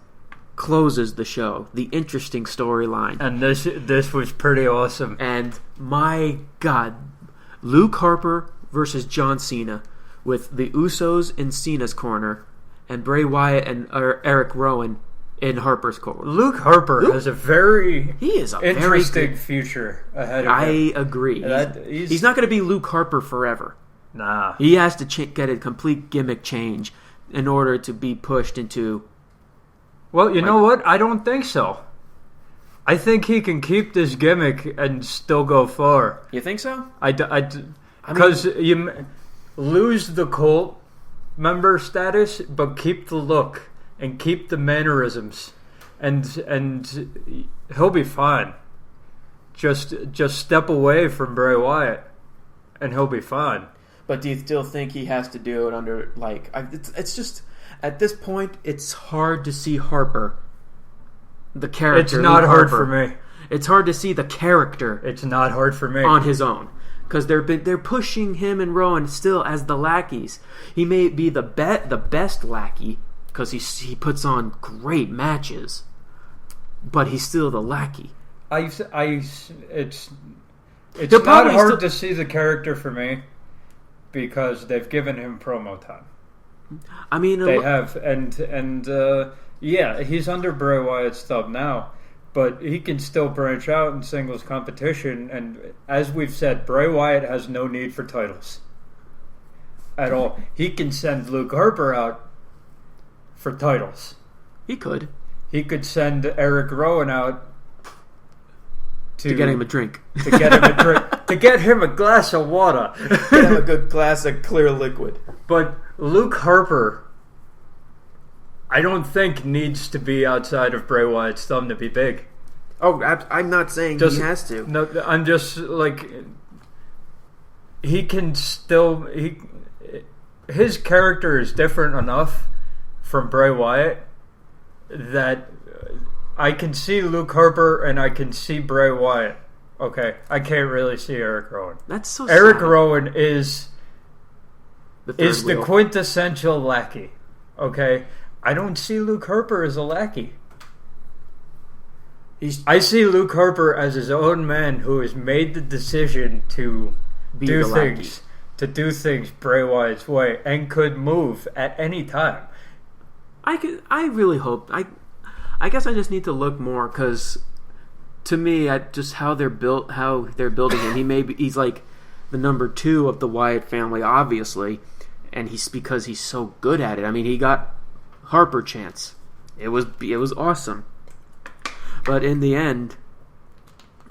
closes the show, the interesting storyline.
And this was pretty awesome.
And my God, Luke Harper versus John Cena, with the Usos in Cena's corner and Bray Wyatt and Eric Rowan in Harper's corner.
Luke Harper has a very
interesting
future ahead of him.
I agree. He's not going to be Luke Harper forever.
Nah.
He has to get a complete gimmick change in order to be pushed into...
Well, you know what? I don't think so. I think he can keep this gimmick and still go far.
You think so?
Because you lose the cult member status, but keep the look and keep the mannerisms, and he'll be fine. Just step away from Bray Wyatt, and he'll be fine.
But do you still think he has to do it under it's just at this point it's hard to see Harper, the character.
It's not hard for me.
It's hard to see the character.
It's not hard for me
on his own. Because they're pushing him and Rowan still as the lackeys. He may be the best lackey because he puts on great matches, but he's still the lackey.
It's not hard to see the character for me because they've given him promo time.
I mean,
they have, and he's under Bray Wyatt's thumb now. But he can still branch out in singles competition. And as we've said, Bray Wyatt has no need for titles at all. He can send Luke Harper out for titles.
He could.
He could send Eric Rowan out
to get him a drink.
To get him a drink. To get him a glass of water.
Get him a good glass of clear liquid.
But Luke Harper, I don't think needs to be outside of Bray Wyatt's thumb to be big.
Oh, I'm not saying he has to.
No, I'm just like he can still. His character is different enough from Bray Wyatt that I can see Luke Harper and I can see Bray Wyatt. Okay, I can't really see Eric Rowan.
That's so.
Eric
sad.
Rowan is the quintessential lackey. Okay. I don't see Luke Harper as a lackey. I see Luke Harper as his own man who has made the decision to do things Bray Wyatt's way and could move at any time.
I really hope. I guess I just need to look more because, to me, just how they're building him. He's like the number 2 of the Wyatt family, obviously, and because he's so good at it. I mean, he got Harper chance. It was awesome. But in the end,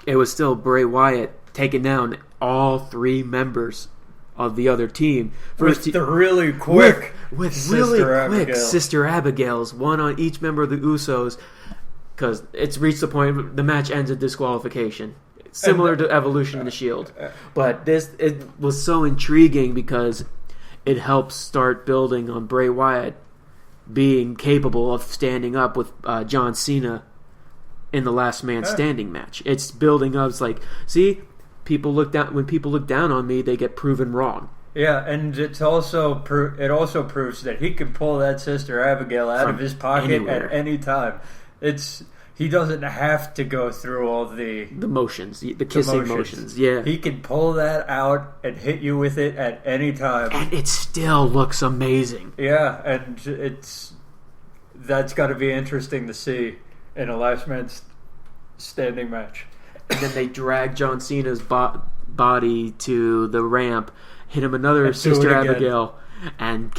it was still Bray Wyatt taking down all 3 members of the other team.
With really quick
Sister Abigail's, one on each member of the Usos, because it's reached the point the match ends at disqualification. Similar to Evolution in the Shield. But it was so intriguing because it helps start building on Bray Wyatt being capable of standing up with John Cena in the Last Man Standing match. It's building up. It's like, see, when people look down on me, they get proven wrong.
Yeah, and it also proves that he can pull that Sister Abigail out of his pocket anywhere. At any time. He doesn't have to go through all the motions, the kissing motions. Yeah, he can pull that out and hit you with it at any time,
and it still looks amazing.
Yeah, and that's got to be interesting to see in a Last Man Standing match.
And then they drag John Cena's body to the ramp, hit him another Sister Abigail, and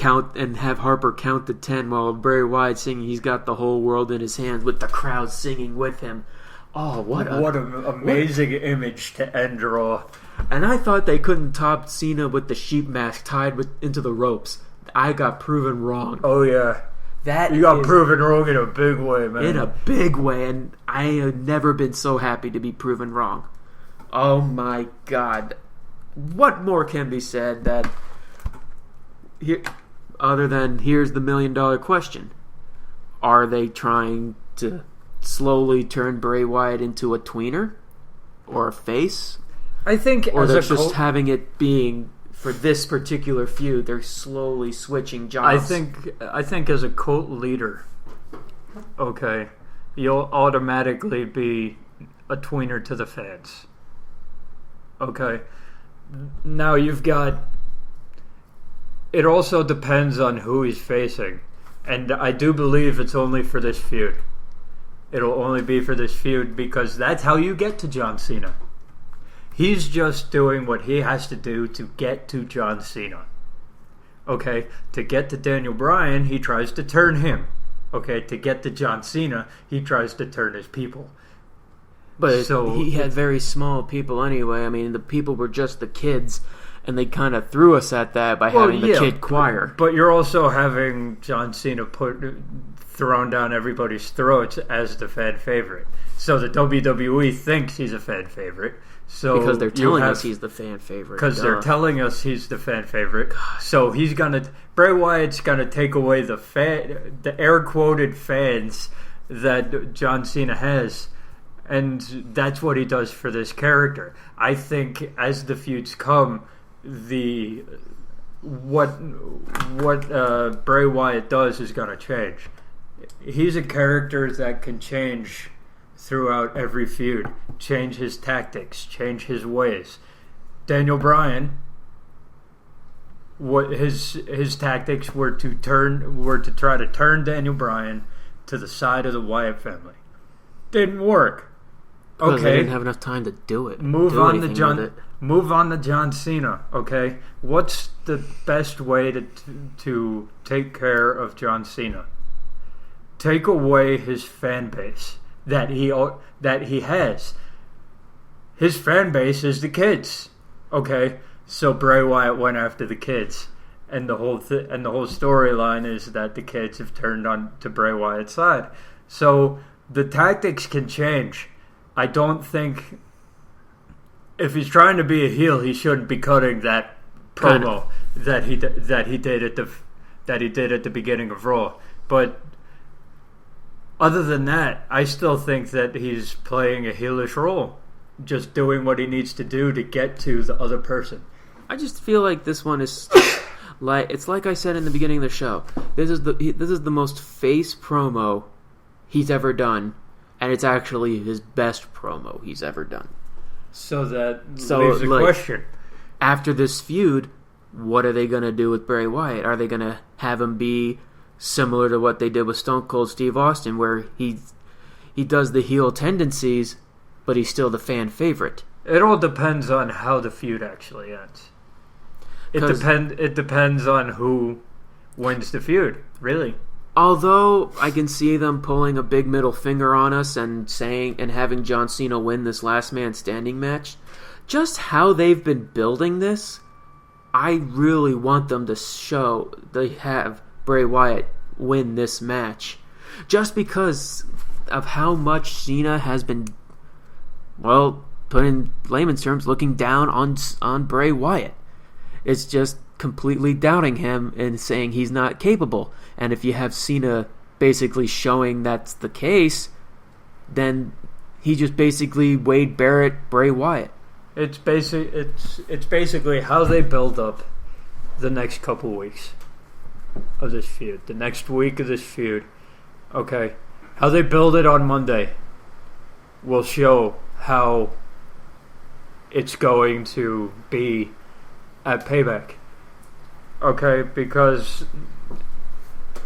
have Harper count to 10 while Bray Wyatt singing "He's Got the Whole World in His Hands" with the crowd singing with him. Oh, what an
amazing image to end Raw.
And I thought they couldn't top Cena with the sheep mask tied into the ropes. I got proven wrong.
Oh yeah. You got proven wrong in a big way, man.
In a big way, and I have never been so happy to be proven wrong. Oh my God. What more can be said other than here's the $1 million question. Are they trying to slowly turn Bray Wyatt into a tweener? Or a face?
I think
or they're just having it being... For this particular feud, they're slowly switching jobs.
I think as a cult leader, okay, you'll automatically be a tweener to the fans. Okay. Now you've got... It also depends on who he's facing. And I do believe it's only for this feud. It'll only be for this feud because that's how you get to John Cena. He's just doing what he has to do to get to John Cena. Okay, to get to Daniel Bryan, he tries to turn him. Okay, to get to John Cena, he tries to turn his people.
But he had very small people anyway. I mean, the people were just the kids, and they kind of threw us at that by having the kid choir.
But you're also having John Cena thrown down everybody's throats as the fan favorite. So the WWE thinks he's a fan favorite. So
because they're telling us he's the fan favorite.
Because they're telling us he's the fan favorite. God. So Bray Wyatt's gonna take away the air quoted fans that John Cena has, and that's what he does for this character. I think as the feuds come, what Bray Wyatt does is gonna change. He's a character that can change throughout every feud, change his tactics, change his ways. Daniel Bryan, what his tactics were to try to turn Daniel Bryan to the side of the Wyatt family. Didn't work.
Because they didn't have enough time to do it.
Move on to John Cena. Okay, what's the best way to take care of John Cena? Take away his fan base that he has. His fan base is the kids. Okay, so Bray Wyatt went after the kids, and the whole storyline is that the kids have turned on to Bray Wyatt's side. So the tactics can change. I don't think if he's trying to be a heel, he shouldn't be cutting that promo that he did at the beginning of Raw. But other than that, I still think that he's playing a heelish role, just doing what he needs to do to get to the other person.
I just feel like this one is It's like I said in the beginning of the show. This is the most face promo he's ever done, and it's actually his best promo he's ever done.
So that leaves a question.
After this feud, what are they going to do with Bray Wyatt? Are they going to have him be similar to what they did with Stone Cold Steve Austin, where he does the heel tendencies, but he's still the fan favorite?
It all depends on how the feud actually ends. It depends on who wins the feud, really.
Although I can see them pulling a big middle finger on us and having John Cena win this last man standing match, just how they've been building this, I really want them to have Bray Wyatt win this match. Just because of how much Cena has been, well, put in layman's terms, looking down on Bray Wyatt. It's just completely doubting him and saying he's not capable. And if you have Cena basically showing that's the case, then he just basically Wade Barrett Bray Wyatt.
It's basically how they build up the next couple weeks of this feud. The next week of this feud. Okay. How they build it on Monday will show how it's going to be at Payback. Okay, because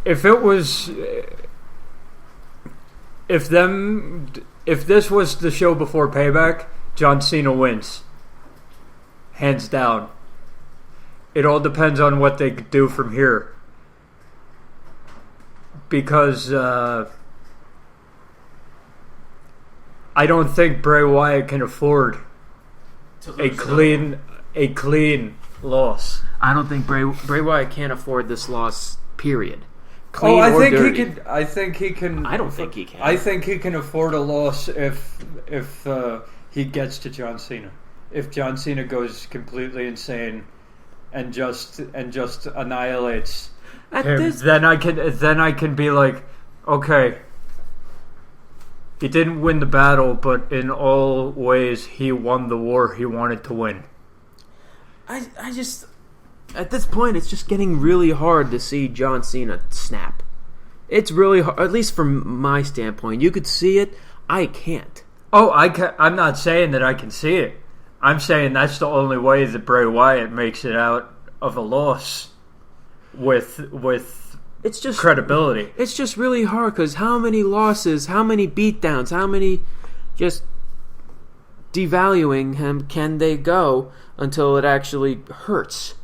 if this was the show before Payback, John Cena wins. Hands down. It all depends on what they do from here. Because I don't think Bray Wyatt can afford a clean loss.
I don't think Bray Wyatt can't afford this loss, period.
Clean I think dirty. He can. I think he can.
I don't think he can.
I think he can afford a loss if he gets to John Cena. If John Cena goes completely insane and just annihilates him, then I can be like, okay, he didn't win the battle, but in all ways he won the war he wanted to win.
I just, at this point, it's just getting really hard to see John Cena snap. It's really hard, at least from my standpoint. You could see it, I can't.
Oh, I'm not saying that I can see it. I'm saying that's the only way that Bray Wyatt makes it out of a loss with
it's just
credibility.
It's just really hard because how many losses, how many beatdowns, how many just devaluing him can they go until it actually hurts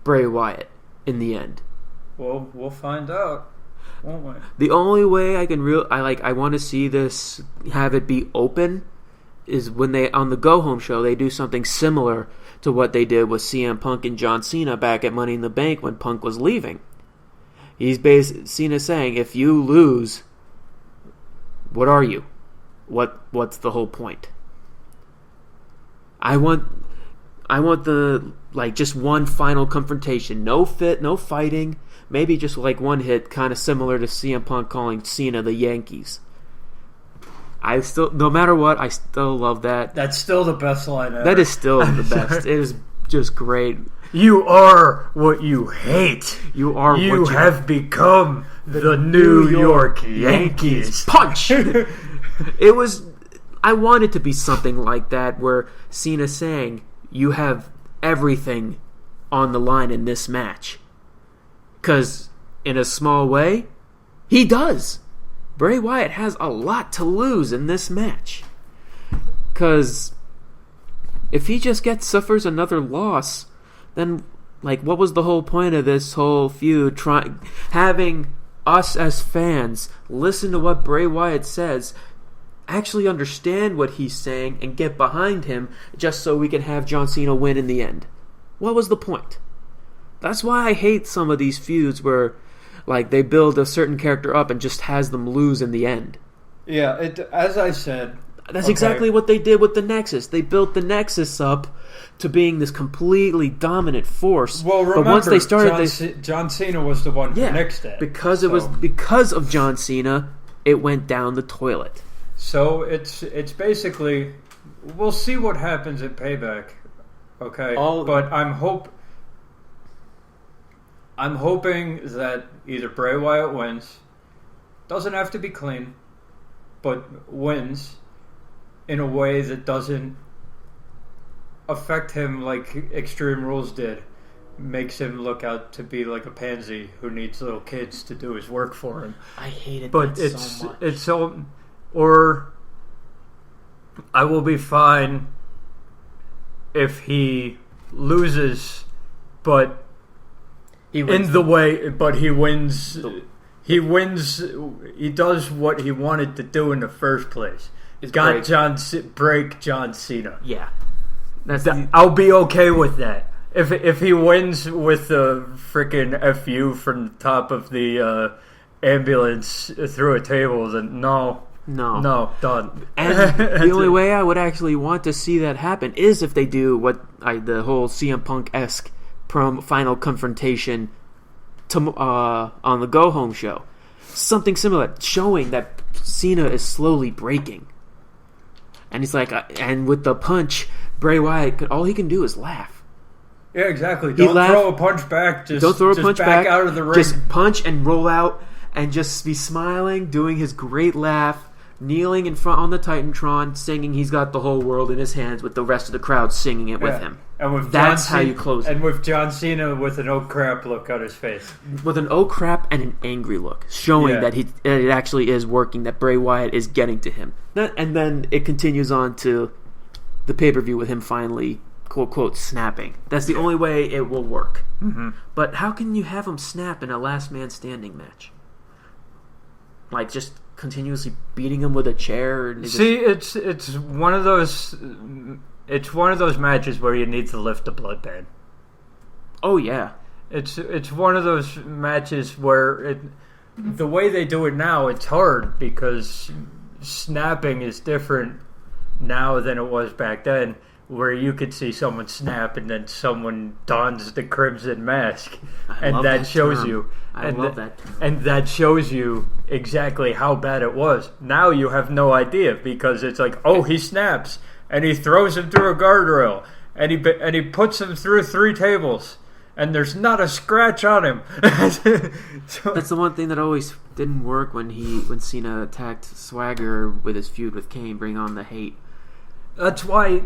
Bray Wyatt in the end?
Well, we'll find out, won't we?
The only way I want to see this, have it be open, is when they, on the Go Home show, they do something similar to what they did with CM Punk and John Cena back at Money in the Bank when Punk was leaving. Cena saying, if you lose, what are you? What's the whole point? I want the, just one final confrontation. No fighting. Maybe just one hit, kind of similar to CM Punk calling Cena the Yankees. No matter what, I still love that.
That's still the best line ever.
That is still the best. It is just great.
You are what you hate. You have become the New York Yankees.
Punch! I want it to be something like that where Cena's saying, you have everything on the line in this match. Because in a small way, he does. Bray Wyatt has a lot to lose in this match. Because if he just suffers another loss, then what was the whole point of this whole feud? Having us as fans listen to what Bray Wyatt says, actually understand what he's saying, and get behind him just so we can have John Cena win in the end. What was the point? That's why I hate some of these feuds where they build a certain character up and just has them lose in the end.
Yeah, as I said...
That's exactly what they did with the Nexus. They built the Nexus up to being this completely dominant force.
Well, remember,
but once they started,
John Cena was the one who nixed it.
Because of John Cena, it went down the toilet.
So it's basically, we'll see what happens at Payback. Okay, but I'm hoping that either Bray Wyatt wins, doesn't have to be clean, but wins in a way that doesn't affect him like Extreme Rules did. Makes him look out to be like a pansy who needs little kids to do his work for him.
I hated
but
that so much.
It's so... Or I will be fine if he loses, but he wins he does what he wanted to do in the first place. Break John Cena.
Yeah.
I'll be okay with that. If he wins with the freaking FU from the top of the ambulance through a table, then no, done.
And the only way I would actually want to see that happen is if they do the whole CM Punk-esque final confrontation on the Go Home show. Something similar, showing that Cena is slowly breaking. And he's like, and with the punch, Bray Wyatt, all he can do is laugh.
Yeah, exactly. Don't throw a punch back. Don't throw a punch back out of the ring.
Just punch and roll out and just be smiling, doing his great laugh, kneeling in front on the Titantron, singing He's Got the Whole World in His Hands with the rest of the crowd singing it with him.
And
that's how you close it.
And with John Cena with an oh crap look on his face.
With an oh crap and an angry look, showing that it actually is working, that Bray Wyatt is getting to him. And then it continues on to the pay-per-view with him finally, quote, snapping. That's the only way it will work.
Mm-hmm.
But how can you have him snap in a last man standing match? Like, just continuously beating him with a chair?
It's one of those... It's one of those matches where you need to lift the bloodbath.
Oh, yeah.
It's one of those matches where the way they do it now, it's hard because snapping is different now than it was back then, where you could see someone snap and then someone dons the crimson mask, and that shows you.
I love that.
And that shows you exactly how bad it was. Now you have no idea because it's like, oh, he snaps and he throws him through a guardrail and he puts him through 3 tables. And there's not a scratch on him.
That's the one thing that always didn't work when Cena attacked Swagger with his feud with Kane, bring on the hate.
That's why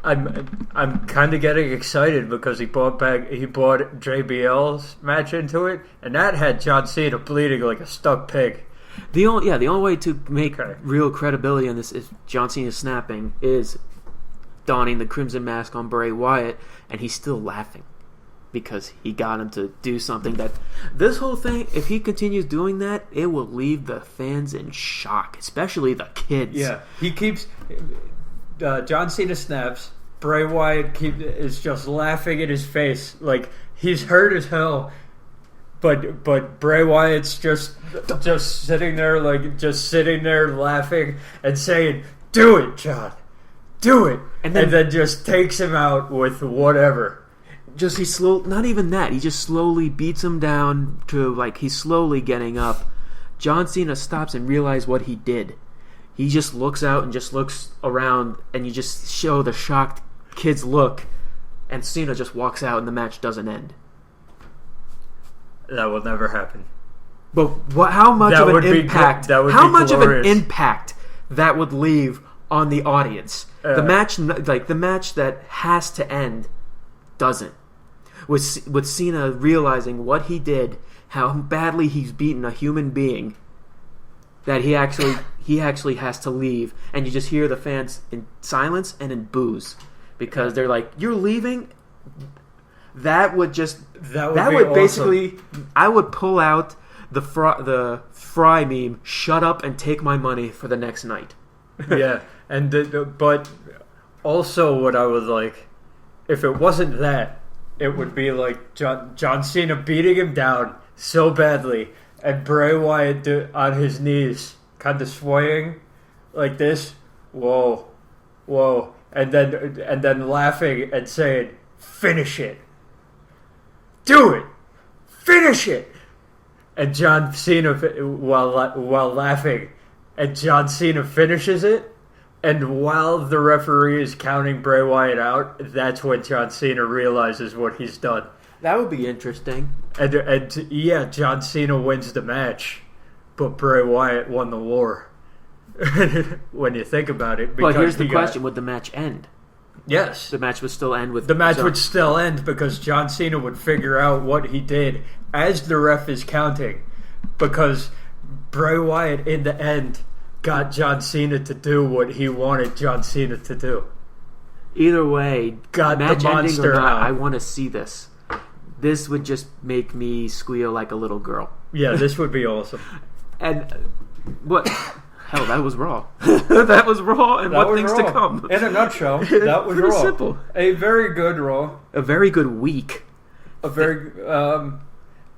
I'm kind of getting excited because he brought JBL's match into it, and that had John Cena bleeding like a stuck pig.
The only way to make real credibility on this is John Cena snapping is donning the crimson mask on Bray Wyatt, and he's still laughing because he got him to do something that this whole thing, if he continues doing that, it will leave the fans in shock, especially the kids.
Yeah, he keeps John Cena snaps, Bray Wyatt is just laughing in his face like he's hurt as hell, but Bray Wyatt's just sitting there laughing and saying, "Do it, John. Do it," and then just takes him out with whatever.
Not even that. He just slowly beats him down to he's slowly getting up. John Cena stops and realizes what he did. He just looks out and just looks around, and you just show the shocked kid's look, and Cena just walks out, and the match doesn't end.
That will never happen.
But how much of an impact? How much of an impact that would leave on the audience? The match that has to end, doesn't. With Cena realizing what he did, how badly he's beaten a human being, that he actually has to leave, and you just hear the fans in silence and in boos because they're like, "You're leaving." That would basically, I would pull out the Fry meme. Shut up and take my money for the next night.
Yeah, but also what I was like, if it wasn't that, it would be like John Cena beating him down so badly, and Bray Wyatt on his knees, kind of swaying like this, whoa, and then laughing and saying, "Finish it, do it, finish it," and John Cena while laughing, and John Cena finishes it. And while the referee is counting Bray Wyatt out, that's when John Cena realizes what he's done.
That would be interesting.
And yeah, John Cena wins the match, but Bray Wyatt won the war. When you think about it.
But here's the question: would the match end?
Yes.
The match would still end with...
The match would still end because John Cena would figure out what he did as the ref is counting. Because Bray Wyatt, in the end, got John Cena to do what he wanted John Cena to do.
Either way,
got
match
the monster
ending or not,
out.
I want to see this. This would just make me squeal like a little girl.
Yeah, this would be awesome.
And what... Hell, that was Raw. That was Raw, and what things
Raw.
To come.
In a nutshell, that was
Pretty
Raw.
simple.
A very good Raw.
A very good week.
A very...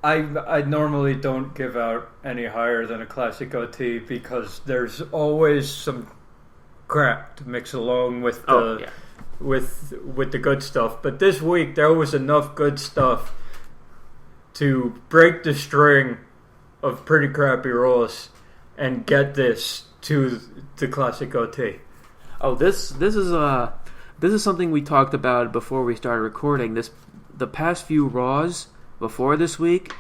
I normally don't give out any higher than a classic OT because there's always some crap to mix along with the with the good stuff. But this week there was enough good stuff to break the string of pretty crappy Raws and get this to the classic OT.
Oh, this is something we talked about before we started recording. The past few Raws before this week,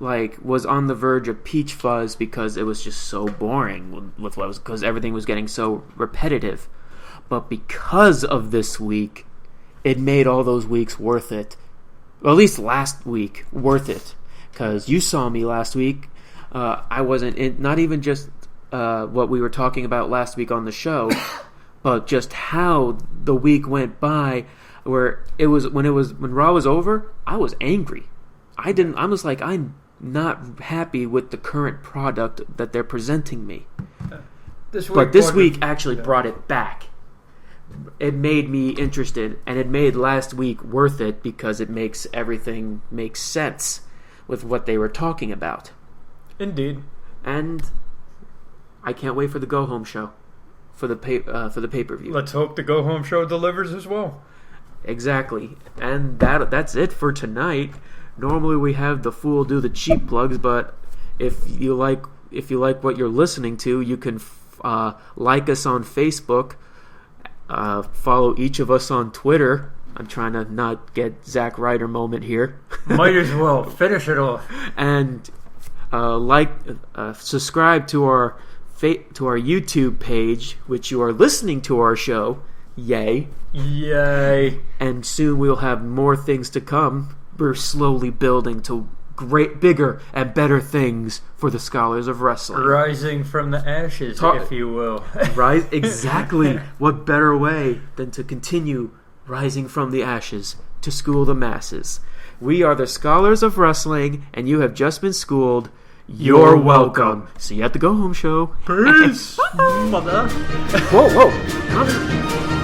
was on the verge of peach fuzz because it was just so boring with what was, because everything was getting so repetitive. But because of this week, it made all those weeks worth it. Well, at least last week worth it, because you saw me last week. I wasn't in, not even just what we were talking about last week on the show, but just how the week went by. Where when Raw was over, I was angry. I was like, I'm not happy with the current product that they're presenting me. This week actually brought it back. It made me interested, and it made last week worth it because it makes everything make sense with what they were talking about.
Indeed.
And I can't wait for the go home show for the pay-per-view.
Let's hope the go home show delivers as well.
Exactly. And that's it for tonight. Normally we have the fool do the cheap plugs, but if you like what you're listening to, you can like us on Facebook, follow each of us on Twitter. I'm trying to not get Zack Ryder moment here.
Might as well finish it off.
And subscribe to our YouTube page, which you are listening to our show. Yay. And soon we'll have more things to come. We're slowly building to bigger and better things for the Scholars of Wrestling.
Rising from the ashes, if you will.
Right? Exactly. What better way than to continue rising from the ashes to school the masses? We are the Scholars of Wrestling, and you have just been schooled. You're welcome. See you at the Go Home Show.
Peace, mother.
Whoa.